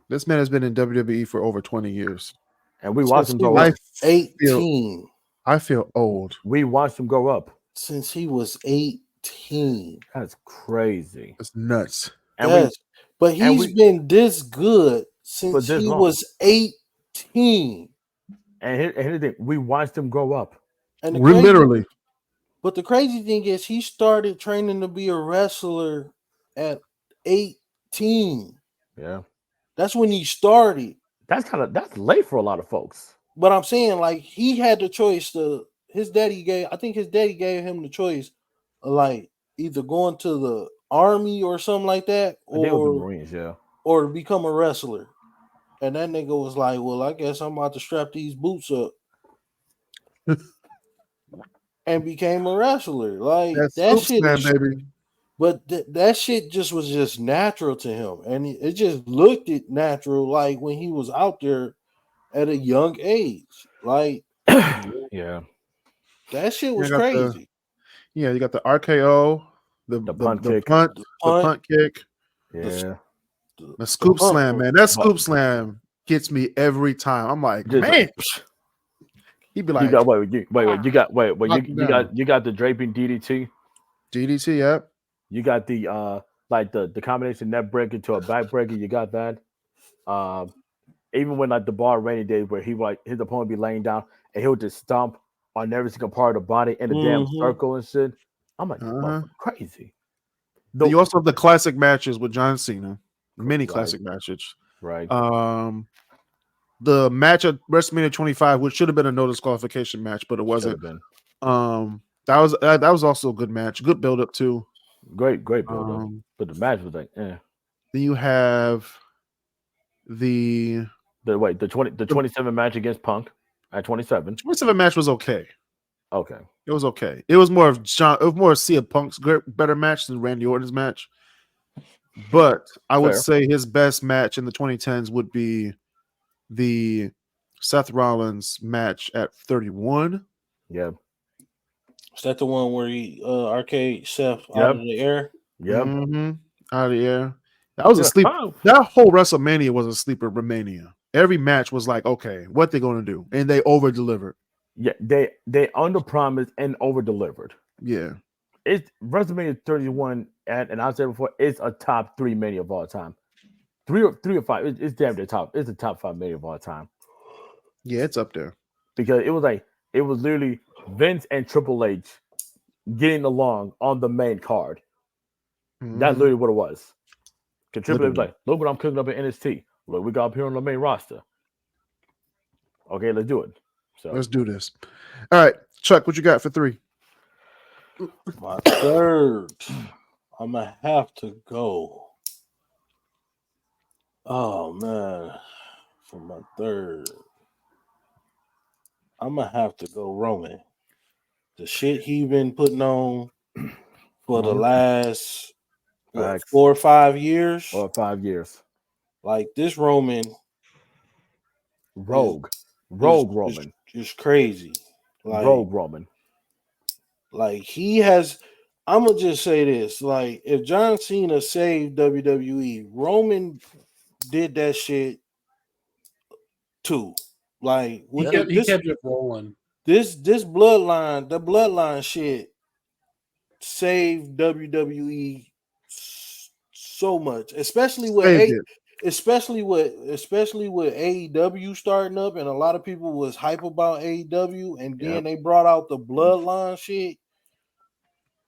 this man has been in WWE for over 20 years. And we watched him he grow was up. 18. I feel old. We watched him grow up. Since he was 18. That's crazy. It's nuts. And yes. But he's been this good since this he long. was 18. And here's the thing, we watched him grow up. And Literally. But the crazy thing is he started training to be a wrestler at 18. Yeah. That's when he started. That's late for a lot of folks. But I'm saying, like, he had the choice to his daddy gave him the choice of, like, either going to the army or something like that, They were the Marines, yeah. or become a wrestler. And that nigga was like, well, I guess I'm about to strap these boots up. And became a wrestler. Like, that shit man, is, baby. But that shit just was just natural to him, and it just looked it natural, like when he was out there at a young age. Like Yeah, that shit You was got the crazy. you got the RKO, the the the punt the kick. punt, The the punt, punt kick, the Yeah, the the scoop punt slam, was man. That but scoop slam gets me every time. I'm like, just man, like he'd be you got like, wait, you got wait, knock him down. you got the draping DDT. DDT, yep. You got the like the combination net breaker to a back breaker. You got that. Um, even when like the bar rainy days where he like his opponent be laying down and he'll just stomp on every single part of the body in a damn hmm circle and shit. I'm like, this Uh-huh. motherfucker crazy. Then The you also have the classic matches with John Cena, many right, classic matches. right, Um, the match at WrestleMania 25, which should have been a no disqualification match, but it should wasn't. have been That was also a good match, good build up too. great build up, Um, but the match was like, then you have the the 27 match against Punk at 27. 27 match was okay. Okay, It was okay. It was more of John. It was more of CM Punk's better match than Randy Orton's match. But I would fair. say his best match in the 2010s would be the Seth Rollins match at 31. Yeah, is that the one where he arcade Seth out of yep, the air? yep. Out of the air. That was a Yeah. sleep. Oh, That whole WrestleMania was a sleeper Mania. Every match was like, okay, what they going to do? And they over delivered. yeah. They under promised and over delivered. Yeah. It's WrestleMania 31, and I said before, it's a top three mania of all time. Three or five. It's damn near top. It's a top five mania of all time Yeah, it's up there. because it was literally Vince and Triple H getting along on the main card. That's Mhm. literally what it was. Because Triple H was Literally. like, "Look what I'm cooking up in NXT. Look, we got up here on the main roster. Okay, let's do it." So Let's do this. All right. Chuck, what you got for 3? My third, I'm gonna have to go. Oh man, for my third, I'm gonna have to go Roman. The shit he been putting on for the last facts 4 or 5 years. or 5 years. Like this Roman is Rogue, is Rogue is, Roman, is crazy. Like Rogue Roman. he has. I'm gonna just say this: like if John Cena saved WWE, Roman did that shit too. Like He with Yep. kept it rolling. this bloodline, the bloodline shit saved WWE so much, Saved it. especially with AEW starting up, and a lot of people was hype about AEW, and then Yep. they brought out the bloodline shit,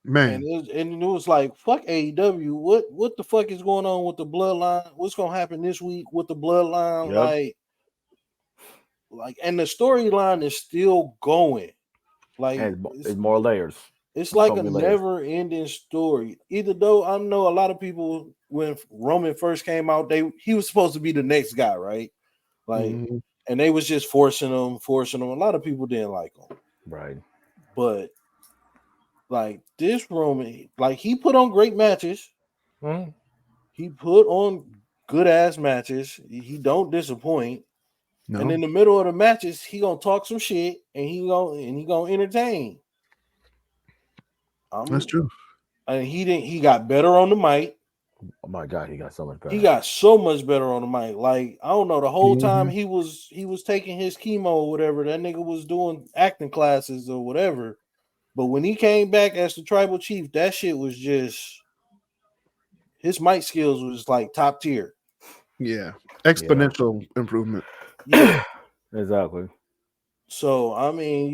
and Man. it was like fuck AEW. What the fuck is going on with the bloodline? What's gonna happen this week with the bloodline? Yep. And the storyline is still going. Like And it's more layers. it's like So a many layers. never-ending story. Even though I know a lot of people when Roman first came out, he was supposed to be the next guy, right? Like, Mhm. and they was just forcing him. A lot of people didn't like him, Right. but like this Roman, like he put on great matches. Mhm. He put on good ass matches. He don't disappoint. And No, in the middle of the matches, he gonna talk some shit and he gonna entertain. that's true. And he got better on the mic. Oh my god, he got so much He better. got so much better on the mic. Like I don't know, the whole time Mhm. he was taking his chemo or whatever, that nigga was doing acting classes or whatever. But when he came back as the tribal chief, that shit was just his mic skills was like top tier. Yeah. Yeah. Exponential improvement. Yeah. Exactly. So I mean,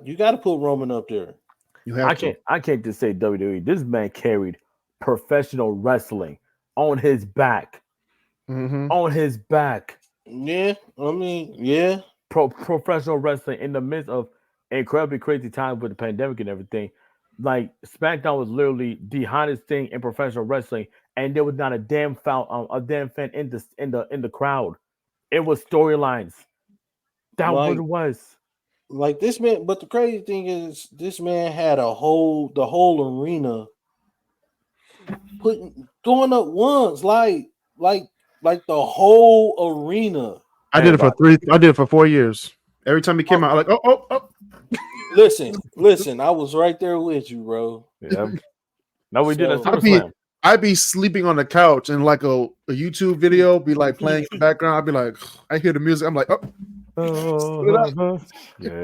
you got to put Roman up there. You have to. I can't just say WWE. This man carried professional wrestling on his back. Mm-hmm. On his back. Yeah, I mean, yeah, Professional wrestling in the midst of incredibly crazy times with the pandemic and everything. Like SmackDown was literally the hottest thing in professional wrestling, and there was not a damn fan in the crowd. It was storylines. That what it like was. this man. But the crazy thing is, this man had the whole arena throwing up ones like the whole arena. I did it for 4 years. Every time he came out, I'm like, oh. Listen, I was right there with you, bro. Yeah. No, we did a So- SummerSlam. I'd be sleeping on the couch and like a YouTube video be like playing in the background. I'd be like, I hear the music. I'm like, Yeah.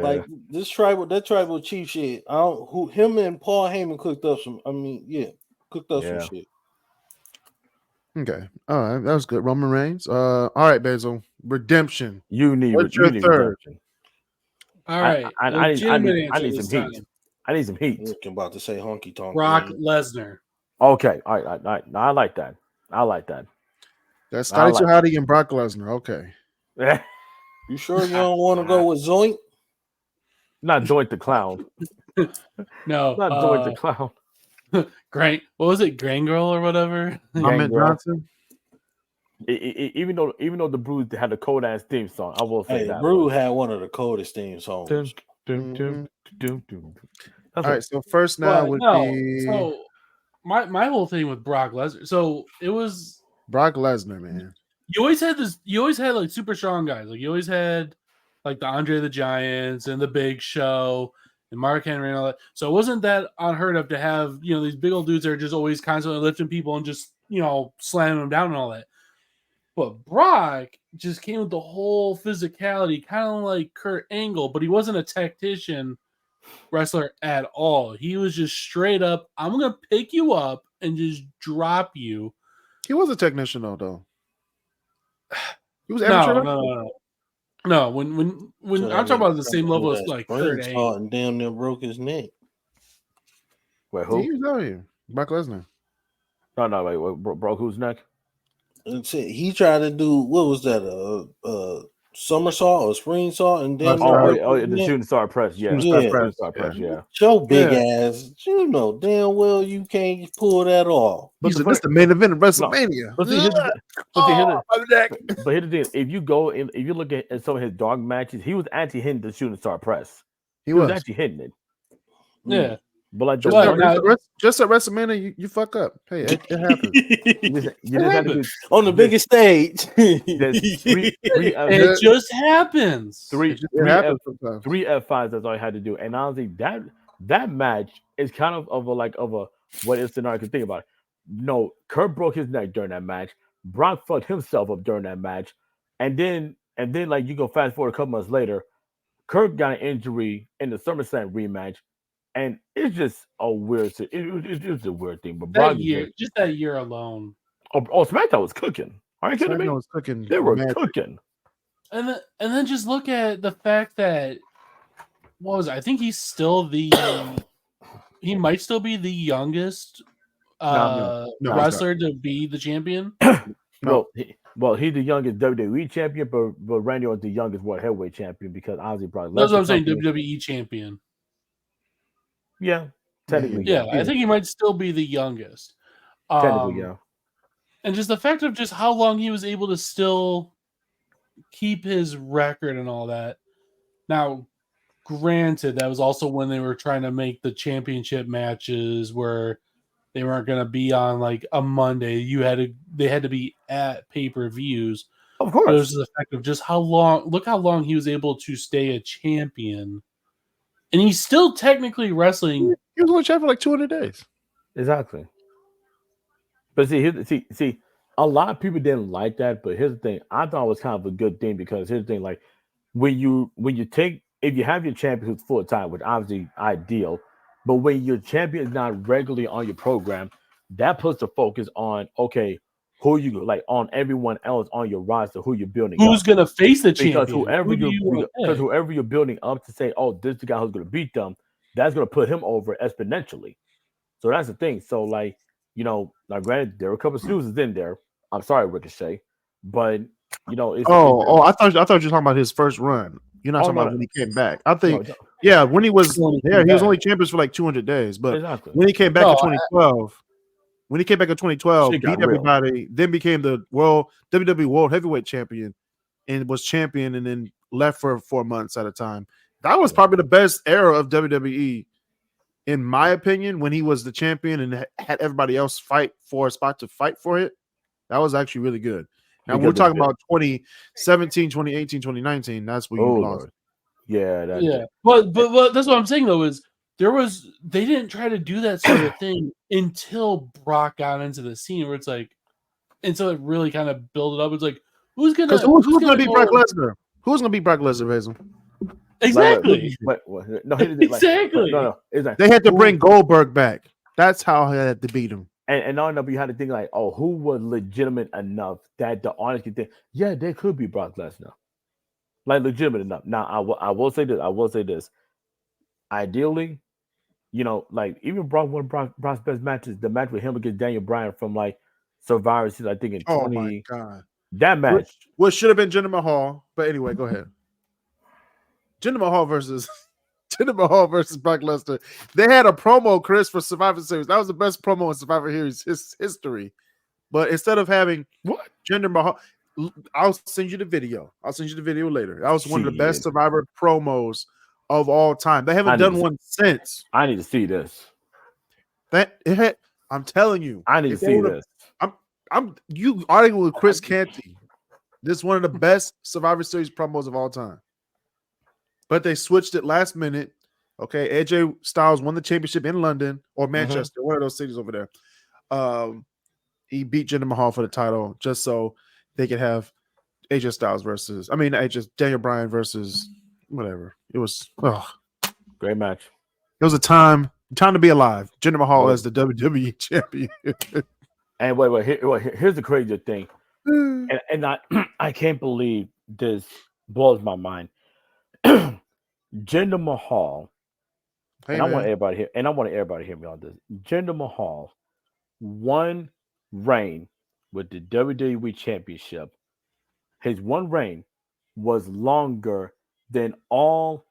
Like that tribal chief shit. Him and Paul Heyman cooked up some. Cooked up some shit. okay. All right. That was good. Roman Reigns. All right, Basil. Redemption. You need What's your third? redemption. All right. I need answer some this heat. time. I need some heat. I'm about to say honky tonk. Brock Lesnar. Okay. All right. I like that. That's Scotty Tuhati and Brock Lesnar. Okay. You sure you don't want to go with Zoink? Not Doink the Clown. No. Not Doink the Clown. What was it? Gangrel or whatever? Ahmed Johnson. Even though the Brood had a cold ass theme song, I will say that. Brood had one of the coldest theme songs. All right, so first now would be so my whole thing with Brock Lesnar. So it was Brock Lesnar, man. You always had like super strong guys. Like you always had like the Andre the Giants and the Big Show and Mark Henry and all that. So it wasn't that unheard of to have, these big old dudes that are just always constantly lifting people and just, slamming them down and all that. But Brock just came with the whole physicality, kind of like Kurt Angle, but he wasn't a tactician wrestler at all. He was just straight up, I'm going to pick you up and just drop you. He was a technician though. He was amateur. No. When I'm talking about the same level as like Kurt Angle, and damn near broke his neck. Wait, who? He was out here. Brock Lesnar. No, wait, broke whose neck? He tried to do what was that? Somersault or spring sault, and then the shooting star press, yeah. Show big ass, damn well you can't pull that off. But this the main event of WrestleMania. But here's the thing: if you look at some of his dog matches, he was actually hitting the shooting star press. He was actually hitting it. Yeah. But like just at WrestleMania, you fuck up. Hey, it happens. You just have to do, on the biggest stage. It just happens. Three F5s. That's all I had to do. And honestly, that match is kind of a what if scenario. Could think about it. No, Kurt broke his neck during that match. Brock fucked himself up during that match, and then like you go fast forward a couple months later, Kurt got an injury in the SummerSlam rematch. And it's just a weird. It's just a weird thing. But that year alone. Oh, SmackDown was cooking. Are you kidding me? Was cooking. They were cooking. And then just look at the fact that I think he's still he might still be the youngest wrestler to be the champion. Well, he's the youngest WWE champion, but Randy was the youngest heavyweight champion because obviously probably. That's what I'm saying. WWE champion. Yeah, technically. Yeah, I think he might still be the youngest. Technically, yeah. And just the fact of just how long he was able to still keep his record and all that. Now, granted, that was also when they were trying to make the championship matches where they weren't going to be on like a Monday. They had to be at pay-per-views. Of course. But it was the fact of just look how long he was able to stay a champion. And he's still technically wrestling. He was only champion for like 200 days. Exactly. But see, a lot of people didn't like that. But here's the thing: I thought it was kind of a good thing because here's the thing: like when you if you have your champion who's full time, which obviously ideal, but when your champion is not regularly on your program, that puts the focus on who you like on everyone else on your roster, who you're building. Who's going to face the champion? Because whoever you're building up to say, oh, this is the guy who's going to beat them, that's going to put him over exponentially. So that's the thing. So like, now granted, there were a couple of snoozes in there. I'm sorry, Ricochet, but it's I thought you were talking about his first run. You're not talking about when he came back. I think, when he was there, he was only champion for like 200 days. But when he came back in 2012. When he came back in 2012, beat everybody, then became the WWE World Heavyweight Champion and was champion and then left for 4 months at a time. That was probably the best era of WWE in my opinion, when he was the champion and had everybody else fight for a spot to fight for it, that was actually really good. Now we're talking about 2017, 2018, 2019. That's where you lost. Lord. Yeah, But that's what I'm saying though is they didn't try to do that sort of thing until Brock got into the scene where it's like until it really kind of built it up. It's like who's gonna beat Brock Lesnar? Who's gonna beat Brock Lesnar, Hazel? Exactly. No, exactly. No. They had to bring Goldberg back. That's how they had to beat him. And I know you had to think like, oh, who was legitimate enough that the audience could think, yeah, they could be Brock Lesnar, like legitimate enough. Now, I will say this. Ideally, like even Brock won Brock's best matches. The match with him against Daniel Bryan from like Survivor Series, I think in 20. Oh my god, that match. What should have been Jinder Mahal, but anyway, go ahead. Jinder Mahal versus Brock Lesnar. They had a promo, Chris, for Survivor Series. That was the best promo in Survivor Series history. But instead of having Jinder Mahal, I'll send you the video. I'll send you the video later. That was one of the best Survivor promos of all time. They haven't done one since. I need to see this. I'm telling you. I need to see this. You arguing with Chris Canty. This is one of the best Survivor Series promos of all time. But they switched it last minute. Okay, AJ Styles won the championship in London or Manchester, one of those cities over there. He beat Jinder Mahal for the title just so they could have AJ Styles versus, Daniel Bryan versus whatever. It was great match. It was a time to be alive. Jinder Mahal as the WWE champion. And here's the crazy thing, and I can't believe this blows my mind. Jinder Mahal, I want everybody here, to hear me on this. Jinder Mahal one reign with the WWE Championship. His one reign was longer than all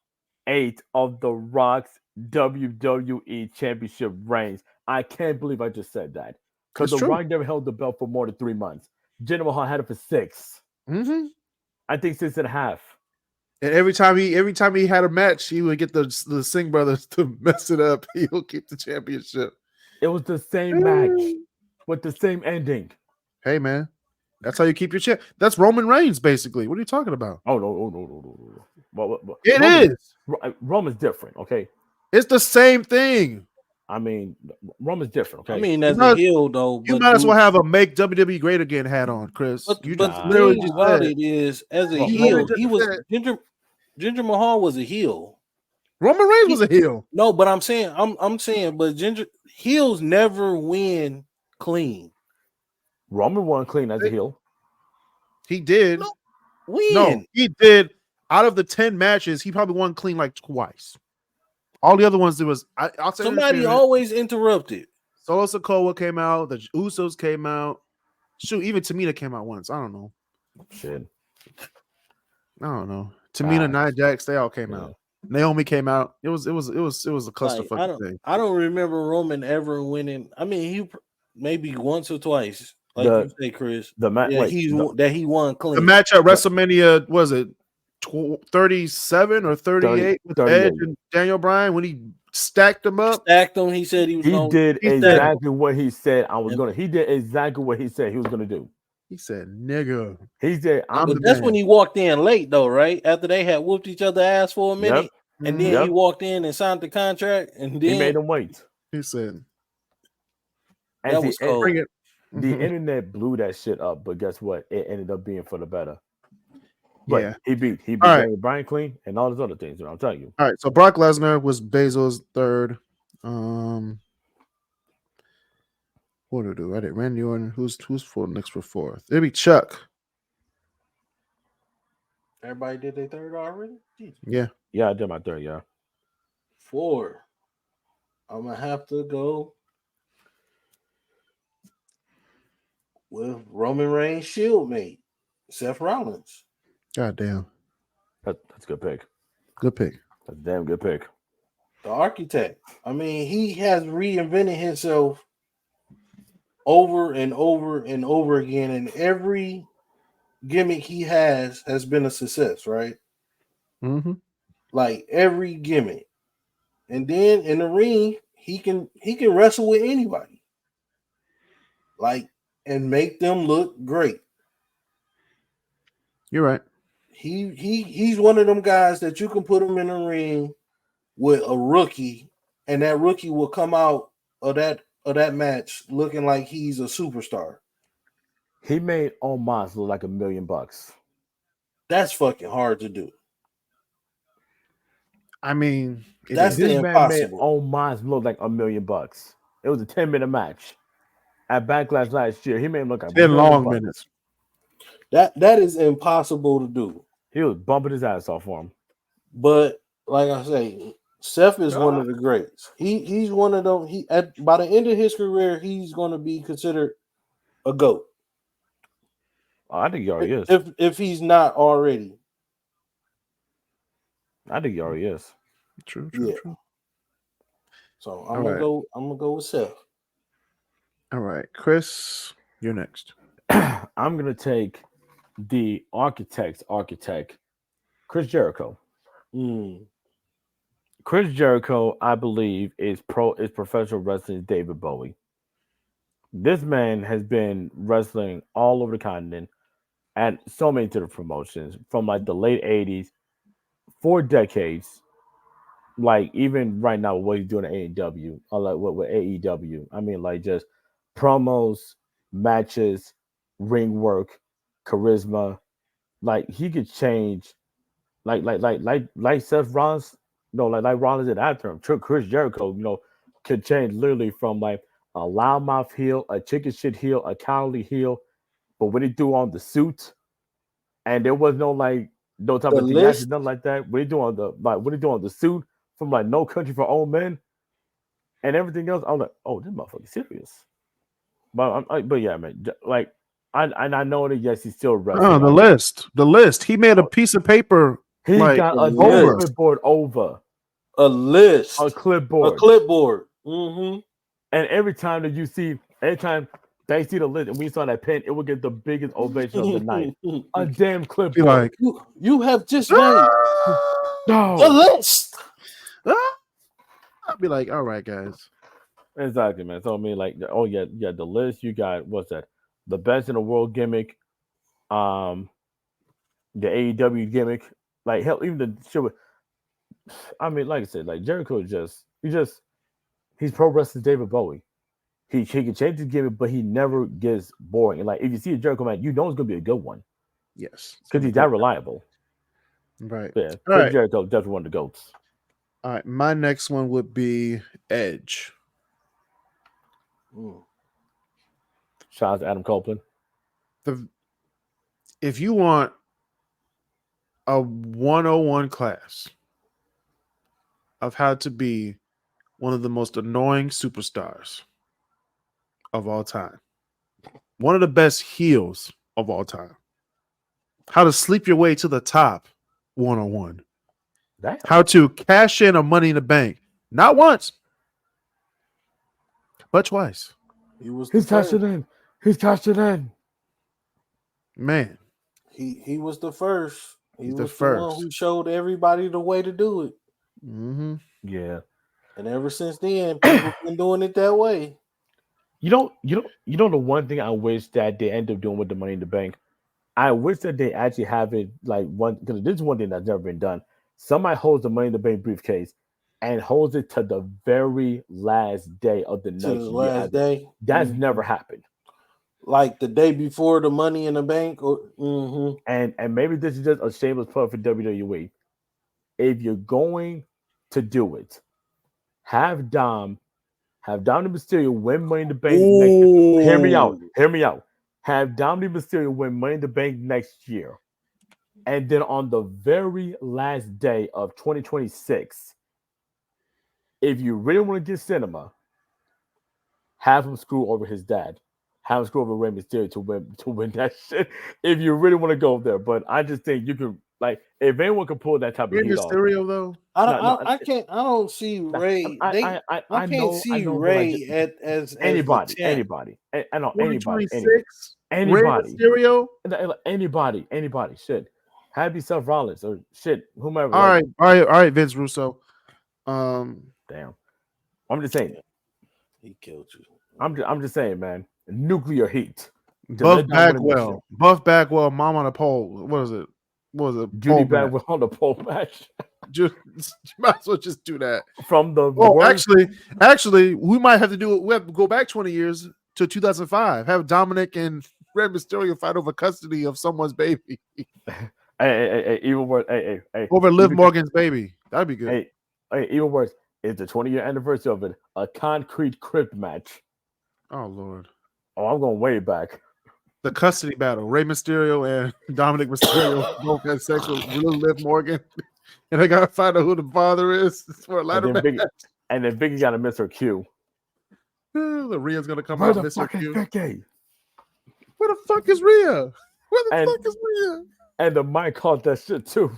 8 of The Rock's WWE Championship reigns. I can't believe I just said that. Because The Rock never held the belt for more than 3 months. Jinder Mahal had it for 6. Mm-hmm. I think 6.5. And every time he had a match, he would get the Singh brothers to mess it up. He'll keep the championship. It was the same match with the same ending. Hey man, that's how you keep your champ. That's Roman Reigns, basically. What are you talking about? Oh no. Well, it is. Roman's different, okay? It's the same thing. Roman's different, okay? As a heel, though, you might as well have a "Make WWE Great Again" hat on, Chris. But the thing about it is, as a heel, he was Jinder Mahal was a heel. Roman Reigns was a heel. No, but I'm saying, but heels never win clean. Roman won clean as a heel. He did. No, he did. Out of the 10 matches, he probably won clean like twice. All the other ones, there was somebody always interrupted. Solo Sikoa came out. The Usos came out. Shoot, even Tamina came out once. I don't know. Shit. I don't know. Tamina, Nia Jax, they all came out. Naomi came out. It was a clusterfuck thing. I don't remember Roman ever winning. He maybe once or twice, like you say, Chris. The match he won clean. The match at WrestleMania was it 37 or 38 with Edge and Daniel Bryan when he stacked them up. He said he was. He did exactly what he said I was gonna. He did exactly what he said he was gonna do. He said, "Nigga." He said, that's when he walked in late, though, right? After they had whooped each other's ass for a minute, and then he walked in and signed the contract, and then he made them wait. He said, "That was cold." The internet blew that shit up, but guess what? It ended up being for the better. But he beat Daniel Bryan clean and all those other things. I'm telling you. All right, so Brock Lesnar was Basil's third. What do I do? I did Randy Orton. Who's for next for fourth? It'd be Chuck. Everybody did their third already? Jeez. Yeah, I did my third. Yeah, 4. I'm gonna have to go with Roman Reigns' Shield mate, Seth Rollins. God damn, that's a good pick. Good pick. That's a damn good pick. The architect. He has reinvented himself over and over and over again, and every gimmick he has been a success, right? Mm-hmm. Like every gimmick, And then in the ring, he can wrestle with anybody. Like, and make them look great. You're right. He's one of them guys that you can put him in the ring with a rookie, and that rookie will come out of that match looking like he's a superstar. He made Omos look like $1 million. That's fucking hard to do. I mean, That's This the man made impossible. Omos look like $1 million. It was a 10-minute match at Backlash last year. He made him look like 10 $1 long million. minutes. That is impossible to do. He was bumping his ass off for him. But like I say, Seth is one of the greats. He's one of them. By the end of his career, he's going to be considered a GOAT. I think he already is. If he's not already. I think he already is. True. So I'm gonna go with Seth. All right, Chris, you're next. I'm gonna take the architect, Chris Jericho. Chris Jericho, I believe, is professional wrestling David Bowie. This man has been wrestling all over the continent at so many different promotions from like the late 80s, 4 decades. Like even right now, what he's doing at AEW, or like what with AEW. I mean, like just promos, matches, ring work, charisma. Like he could change, like Seth Rollins, like Rollins did after him. Chris Jericho, could change literally from like a loudmouth heel, a chicken shit heel, a cowardly heel. But what he do on the suit, and there was no type The of list- theatrics, nothing like that. What he do on the suit from like No Country for Old Men and everything else. I'm like, oh, this motherfucker serious. But yeah, man, like I know that yes, he's still wrestling. Oh, the list. He made a piece of paper. He like, got a over. clipboard over A list. a clipboard. Mm-hmm. And anytime they see the list and we saw that pen, it would get the biggest ovation of the night. A damn Be clipboard. like, you have just made no. a list. I'll be like, all right, guys. Exactly, man. So I mean, like, oh yeah, the list. You got what's that? The best in the world gimmick, the AEW gimmick. Like hell, even the shit. I mean, like I said, like Jericho he's pro wrestling David Bowie. He can change his gimmick, but he never gets boring. And like if you see a Jericho match, you know it's gonna be a good one Yes, because he's that reliable. right. Yeah, All Chris right. Jericho definitely one of the goats. All right, my next one would be Edge. Shout out to Adam Copeland. If you want a 101 class of how to be one of the most annoying superstars of all time, one of the best heels of all time, how to sleep your way to the top 101, Damn. how to cash in a Money in the Bank, not once, but twice. He's cashing in. He's cashing in. Man, He was the first. He's He the was the one first. who showed everybody the way to do it. mm-hmm. Yeah. And ever since then, people been doing it that way. You know the one thing I wish that they end up doing with the Money in the Bank. I wish that they actually have it like one because this is one thing that's never been done. Somebody holds the Money in the Bank briefcase and holds it to the very last day of the To next the year. last day. That's never happened. Like the day before the Money in the Bank. And maybe this is just a shameless plug for WWE. If you're going to do it, have Dom the Mysterio win Money in the Bank next year. Hear me out. Have Dominic Mysterio win Money in the Bank next year. And then on the very last day of 2026, if you really want to get cinema, have him screw over his dad. Have him screw over Rey Mysterio to win that shit. If you really want to go there. But I just think you can, like, if anyone can pull that type of Rey heat off. Mysterio, though. I don't see Ray. I can't see Ray as anybody. the champ. I know anybody. 2026? Anybody. Rey Mysterio? Anybody. Shit. Have yourself Rollins or shit, whomever. All right, Vince Russo. Damn. I'm just saying. He killed you. I'm just saying, man. Nuclear heat. To let Buff down winning this Bagwell. Buff Bagwell, mom on a pole. What is it? What was it? shit. Judy Pole match. Bagwell on the pole match Just might as well just do that. from the Oh, worst. actually, we might have to do it. We have to go back 20 years to 2005. Have Dominic and Rey Mysterio fight over custody of someone's baby. Hey, even worse. Hey. Over Liv Even- Morgan's baby. That'd be good. Hey, even worse. It's the 20-year anniversary of it. A concrete crypt match. Oh Lord. Oh, I'm going way back. The custody battle. Rey Mysterio and Dominic Mysterio both had sex with Liv Morgan. And they gotta find out who the father is for a ladder And match. then Vicky got to miss her cue. The Rhea's gonna come Where out the and miss her fuck is cue. Vicky? Where the fuck is Rhea? Where the And- fuck is Rhea? And the mic caught that shit too.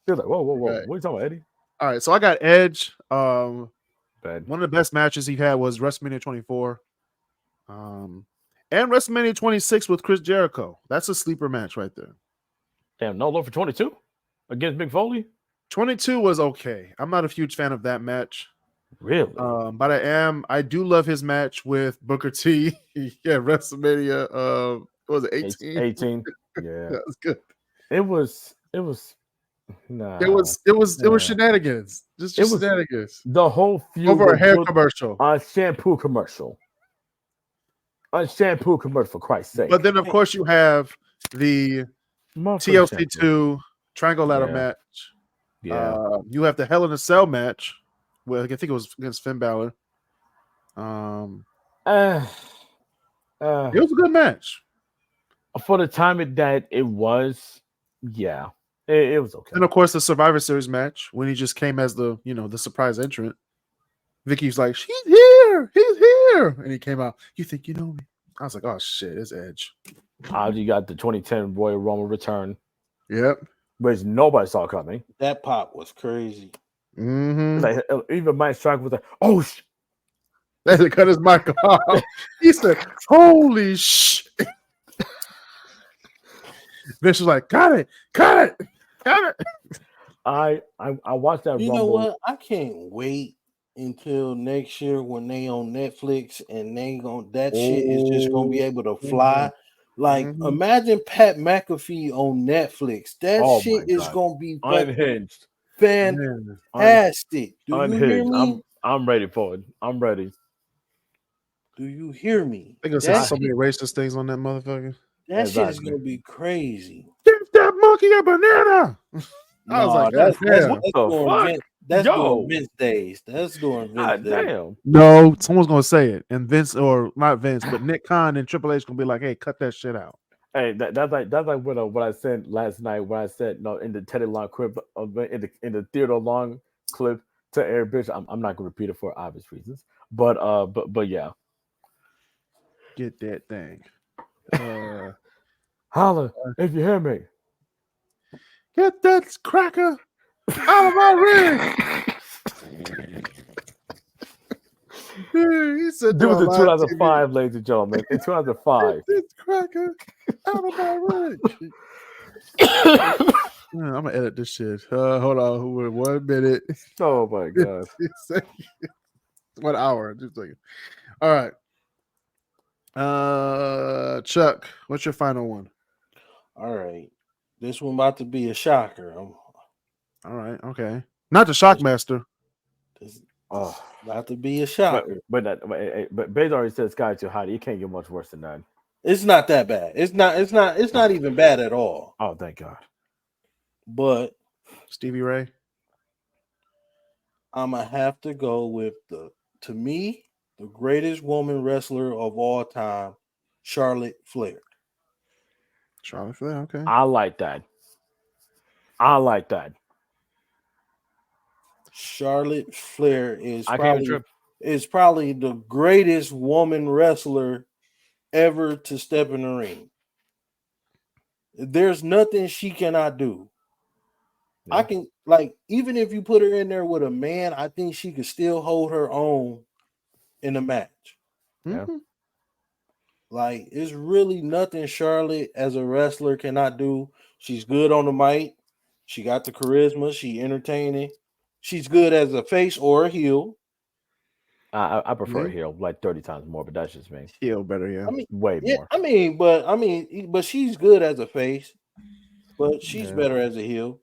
He was like, whoa. Right. What are you talking about, Eddie? All right, so I got Edge. Bad. One of the best matches he had was WrestleMania 24. And WrestleMania 26 with Chris Jericho. That's a sleeper match right there. Damn, no love for 22 against Mick Foley? 22 was okay. I'm not a huge fan of that match. Really? But I do love his match with Booker T. Yeah, WrestleMania what was it 18? 18. Yeah. That was good. It was nah. It was Yeah. shenanigans. Just It was- shenanigans. The whole feud Over a was hair built commercial. on shampoo commercial. A shampoo commercial, for Christ's sake. But then of course you have the Motherfucking TLC shampoo. 2 triangle ladder Yeah. match. Yeah. You have the Hell in a Cell match. Well, I think it was against Finn Balor. Uh, It was a good match. for the time that it was, yeah. It was okay. And of course, the Survivor Series match when he just came as the surprise entrant. Vicky's like, he's here, and he came out. You think you know me? I was like, oh shit, it's Edge. You got the 2010 Royal Rumble return, Yep. which nobody saw coming. That pop was crazy. Mm-hmm. Like even Mike Strike was like, "Oh shit!" They had to cut his mic off. He said, "Holy shit!" Vince was like, cut it. I watched that You Rumble. know what? I can't wait until next year when they on Netflix and that shit is just gonna be able to fly. Like, Mhm. imagine Pat McAfee on Netflix. That Oh shit my is God. gonna be fucking Unhinged. fantastic. Do you hear Unhinged. me? I'm ready for it. I'm ready. Do you hear me? They gonna say so many racist things on that motherfucker. That shit is Exactly. gonna be crazy. Give that monkey a banana. I was like, that's damn. the doing fuck? Vince, that's Yo. doing Vince days. That's doing Vince God days. damn. No, someone's gonna say it, and Vince or not Vince, but Nick Khan and Triple H gonna be like, "Hey, cut that shit out." Hey, that's like what I said last night when I said no in the Teddy Long clip in the Theodore Long clip to Eric Bitch. I'm not gonna repeat it for obvious reasons. But yeah. Get that thing. Holla if you hear me. Get that cracker out of my ring. He said, This was in on live 2005, ladies and gentlemen. In 2005. TV, "Get this cracker out of my ring." I'm gonna edit this shit. Hold on, we're 1 minute. Oh my god. 1 hour. Just like, all right. Chuck, what's your final one? All right. This one about to be a shocker. All right, okay. Not the Shockmaster. This Oh, about to be a shocker. but Baze already said Sky too hot. You can't get much worse than that. It's not that bad. It's not even bad at all. Oh, thank God. But Stevie Ray. I'm gonna have to go with the greatest woman wrestler of all time, Charlotte Flair. Charlotte Flair, okay. I like that. Charlotte Flair is I can't probably the greatest woman wrestler ever to step in the ring. There's nothing she cannot do. Yeah. I can, like, even if you put her in there with a man, I think she could still hold her own in a match. Yeah. Mhm. Like, it's really nothing Charlotte as a wrestler cannot do. She's good on the mic. She got the charisma. She entertaining. she's good as a face or a heel. I prefer Mhm. heel like 30 times more, but that's just me. Heel better, yeah. I mean, Way yeah, more. but she's good as a face, but she's Yeah. better as a heel.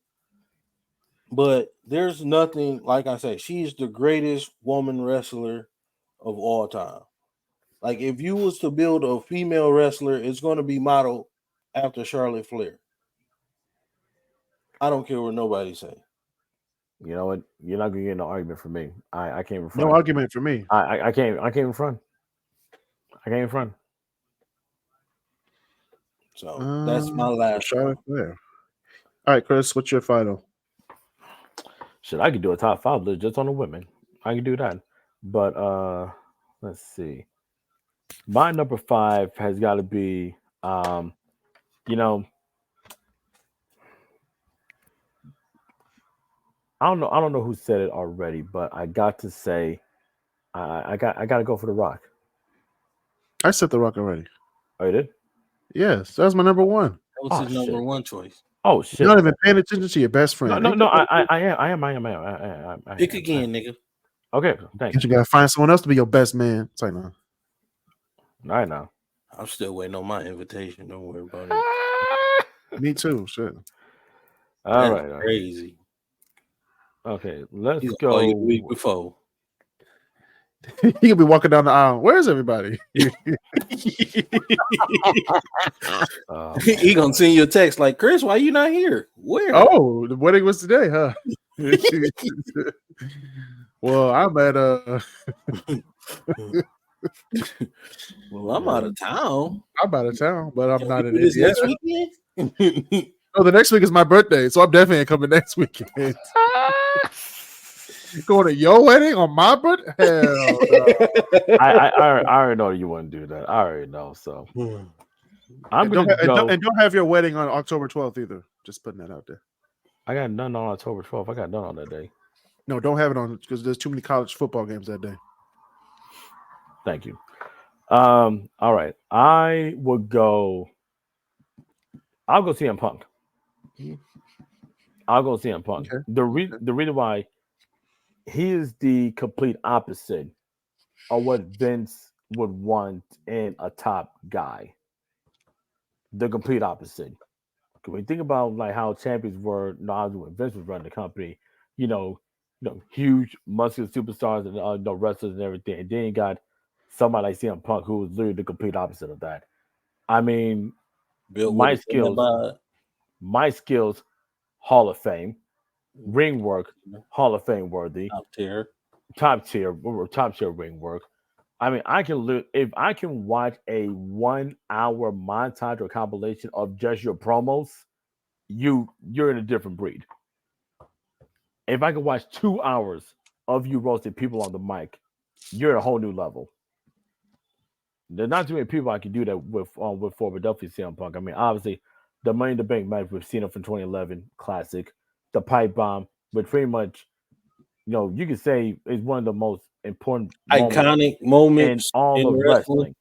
But there's nothing, like I said, she's the greatest woman wrestler of all time. Like if you was to build a female wrestler, it's going to be modeled after Charlotte Flair. I don't care what nobody say. You know what? You're not gonna get no argument from me. I can't even No front. argument for me. I can't even front. I can't even front. So that's my last Charlotte one. Flair. All right, Chris, what's your final? Shit, I could do a top 5 list just on the women. I can do that. But let's see. My number 5 has got to be you know, I don't know who said it already, but I got to say I got to go for The Rock. I said The Rock already. Oh, you did? Yes, that was my number one. That was Oh, his number shit. one choice. Oh You're shit. not even paying attention to your best friend. No, I am. Pick again, nigga. Okay, thanks. You gotta find someone else to be your best man. It's like, no. All right now. I'm still waiting on my invitation. Don't worry about it. Me too. Shit. All That's right. crazy. Okay, let's He's gonna call you the go. week before. You could be walking down the aisle. Where's everybody? He gonna send you a text like, Chris, why you not here? Where? Oh, the wedding was today, huh? Well, I'm at Well, I'm out of town. I'm out of town, but I'm Can not we in do this Indiana. next weekend? Oh, the next week is my birthday, so I'm definitely ain't coming next weekend. Going to your wedding on my birthday? Hell no. I already know you wouldn't do that. I already know. So I'm And gonna go. don't have your wedding on October 12th either. Just putting that out there. I got none on October 12th. I got none on that day. No, don't have it on because there's too many college football games that day. Thank you. All right. I would go. I'll go CM Punk. I'll go CM Punk. Okay. The reason why he is the complete opposite of what Vince would want in a top guy. The complete opposite. When you think about like how champions were, when Vince was running the company, you know, huge muscular superstars and wrestlers and everything. And then you got somebody like CM Punk who was literally the complete opposite of that. I mean, Built my with a skills, Hall of Fame, ring work, Hall of Fame worthy, top tier ring work. I mean, if I can watch a 1 hour montage or compilation of just your promos, you're in a different breed. If I can watch 2 hours of you roasting people on the mic, you're at a whole new level. There's not too many people I can do that with for, but definitely CM Punk. I mean, obviously, the Money in the Bank match with Cena from 2011, classic. The pipe bomb, but pretty much, you could say is one of the most important iconic in moments all in of wrestling. wrestling,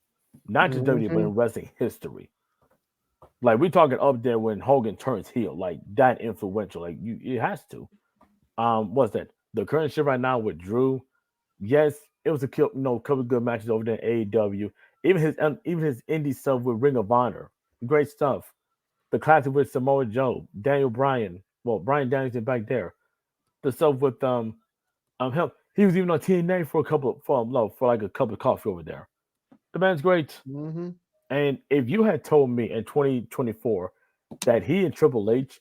not just WWE, but in wrestling history. Like we're talking up there when Hogan turns heel, like that influential. Like it has to. What's that? The current shit right now with Drew. Yes, it was a couple of good matches over there in AEW. Even his indie stuff with Ring of Honor, great stuff. The classic with Samoa Joe, Daniel Bryan. Well, Bryan Danielson back there. The stuff with him. He was even on TNA for like a cup of coffee over there. The man's great. Mm-hmm. And if you had told me in 2024 that he and Triple H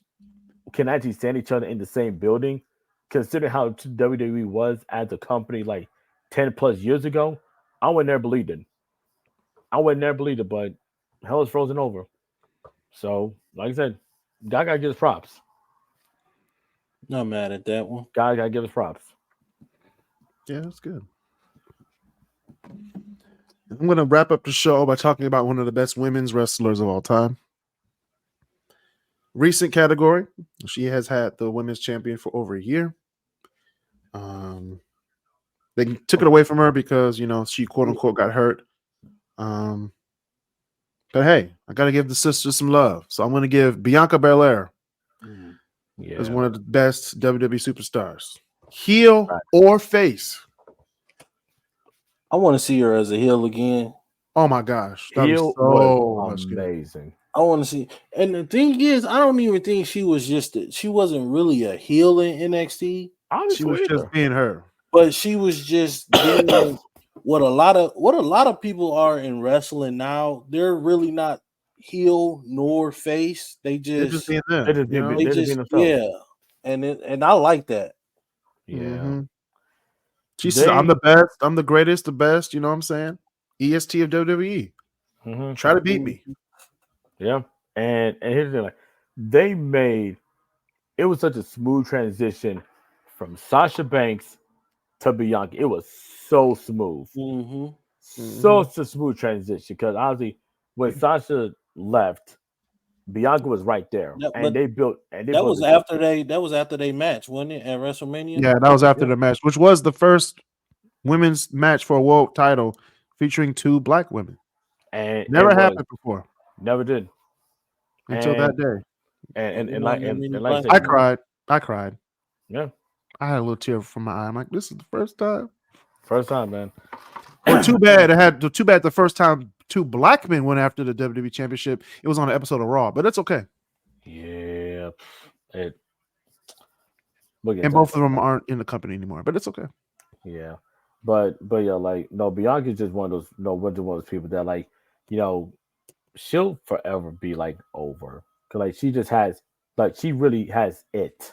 can actually stand each other in the same building, considering how WWE was as a company like 10 plus years ago, I would never believe it. But hell is frozen over. So, like I said, guy gotta give us props. Not mad at that one. Guy gotta give us props. Yeah, that's good. I'm going to wrap up the show by talking about one of the best women's wrestlers of all time. Recent category, she has had the women's champion for over a year. They took it away from her because, she quote unquote got hurt. But hey, I got to give the sister some love. So I'm going to give Bianca Belair as one of the best WWE superstars. heel Right. or face. I want to see her as a heel again. Oh my gosh, that'd be Heel so was much good. amazing. I want to see, and the thing is, I don't even think she wasn't really a heel in NXT, I don't She think was so just either. being her. but she was just doing what a lot of people are in wrestling now. They're really not heel nor face. They They're just just being They them. just You being, know. they they just just being themselves. yeah, and I like that. Yeah. Mhm. She says, They. "I'm the best. I'm the greatest. The best." You know what I'm saying? EST of WWE. Mhm. Try to beat me. Yeah. And here's the thing, like they made it was such a smooth transition from Sasha Banks to Bianca. It was so smooth. Mm-hmm. Such a smooth transition. Because honestly, when Sasha left, Bianca was right there. That, And but they built that was this. after they match, wasn't it, at WrestleMania? Yeah, that was after Yeah. the match, which was the first women's match for a world title featuring 2 black women. And Never it was happened before never did. until that And day. You know, I mean, like I I said, cried. I cried. yeah, I had a little tear from my eye. I'm like, this is the first time. first time, man. Or too bad the first time 2 black men went after the WWE championship. It was on an episode of Raw, but it's okay. Yeah. It we'll get And to both that. of them aren't in the company anymore, but it's okay. Yeah. But yeah, like no, Bianca's just one of those one of those people that like, she'll forever be like over. Cause like she just has like she really has it.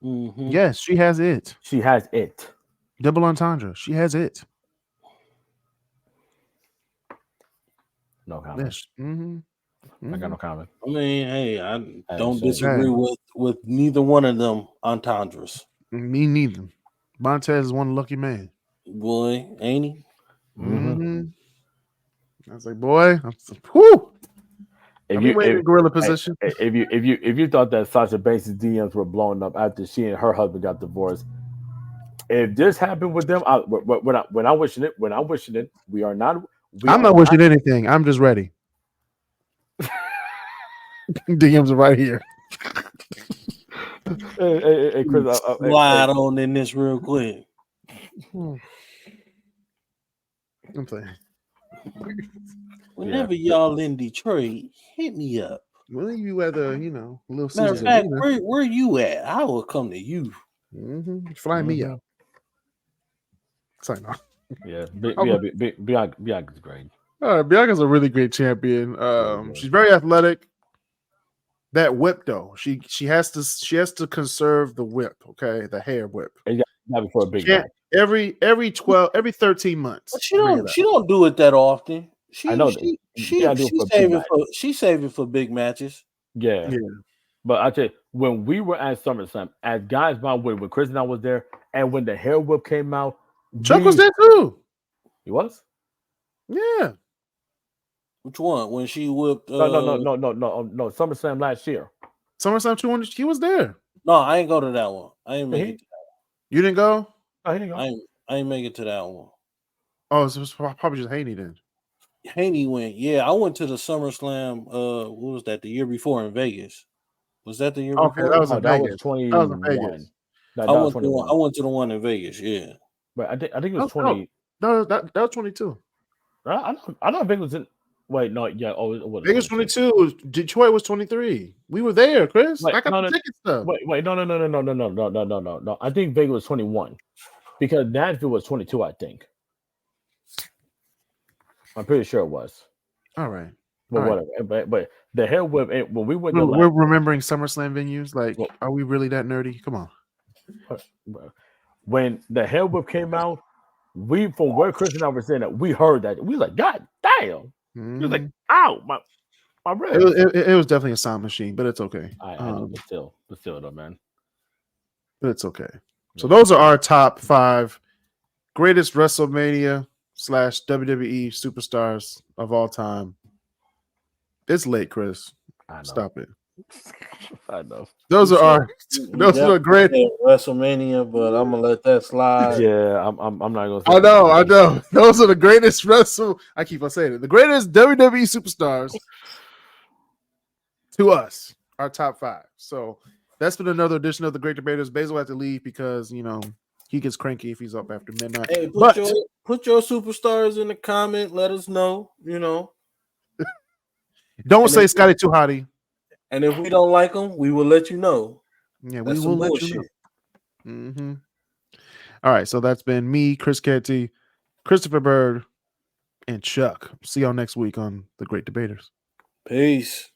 Mm-hmm. Yes, she has it. She has it. Double entendre. She has it. No comment. Yes. Mm-hmm. I got no comment. I mean, hey, I don't say- disagree with neither one of them entendres. Me neither. Montez is one lucky man. Boy, ain't he? Mm-hmm. I was like, boy, whew. If I've you been waiting if, in gorilla position. if you thought that Sasha Banks' DMs were blowing up after she and her husband got divorced, if this happened with them, when I'm wishing it, we are not. I'm not wishing anything. I'm just ready. DMs are right here. Hey, Chris, Slide on in this real quick. I'm playing. Whenever y'all in Detroit, hit me up. Well, you at the, Little Matter of Caesars fact, Arena. where you at? I will come to you. Fly me out. Sign off. Yeah, Bianca's great. All right, Bianca's a really great champion. She's very athletic. That whip though, she has to conserve the whip. Okay, the hair whip. Not before a big match. Every 13 months. But she don't do it that often. I know She save it for big matches. Yeah. But I tell you, when we were at SummerSlam, as guys by when Chris and I was there, and when the hair whip came out, Chuck was there too. He was? Yeah. Which one? When she whipped? No. SummerSlam last year. SummerSlam 200. He was there. No, I ain't go to that one. I ain't make it. To that one. You didn't go? Oh, he didn't go. I ain't make it to that one. Oh, it was probably just Haney then. Haney went. Yeah, I went to the SummerSlam. What was that? The year before in Vegas. Was that the year before? That was in that Vegas. was 21. That was in Vegas. I went to the one in Vegas. Yeah, but I think it was 20. No, that was 22. I know Vegas was in. Wait, no, yeah. Oh, it was Vegas 22. Detroit was 23. We were there, Chris. Wait, I got the ticket stuff. Wait, no. I think Vegas was 21 because Nashville was 22. I think. I'm pretty sure it was. All right. But whatever. But the hair whip when we went. We're remembering SummerSlam venues. Like, are we really that nerdy? Come on. When the hair whip came out, we from where Chris and I were saying that we heard that we was like, God damn! He was like, ow, my rib. It was definitely a sound machine, but it's okay. I know, but still though, man. But it's okay. So those are our top 5 greatest WrestleMania / WWE superstars of all time. It's late, Chris. I know. Stop it. I know. Those are the great WrestleMania, but I'm gonna let that slide. Yeah, I'm not gonna. I know. Those are the greatest I keep on saying it. The greatest WWE superstars to us. Our top 5. So That's been another edition of the Great Debaters. Basil had to leave because he gets cranky if he's up after midnight. Hey, But put your superstars in the comment. Let us know. don't And say if, Scotty too hotty. and if we don't like them, we will let you know. Yeah, That's we some will let bullshit. you know. Mm-hmm. All right, so that's been me, Chris Canty, Christopher Bird, and Chuck. See y'all next week on the Great Debaters. Peace.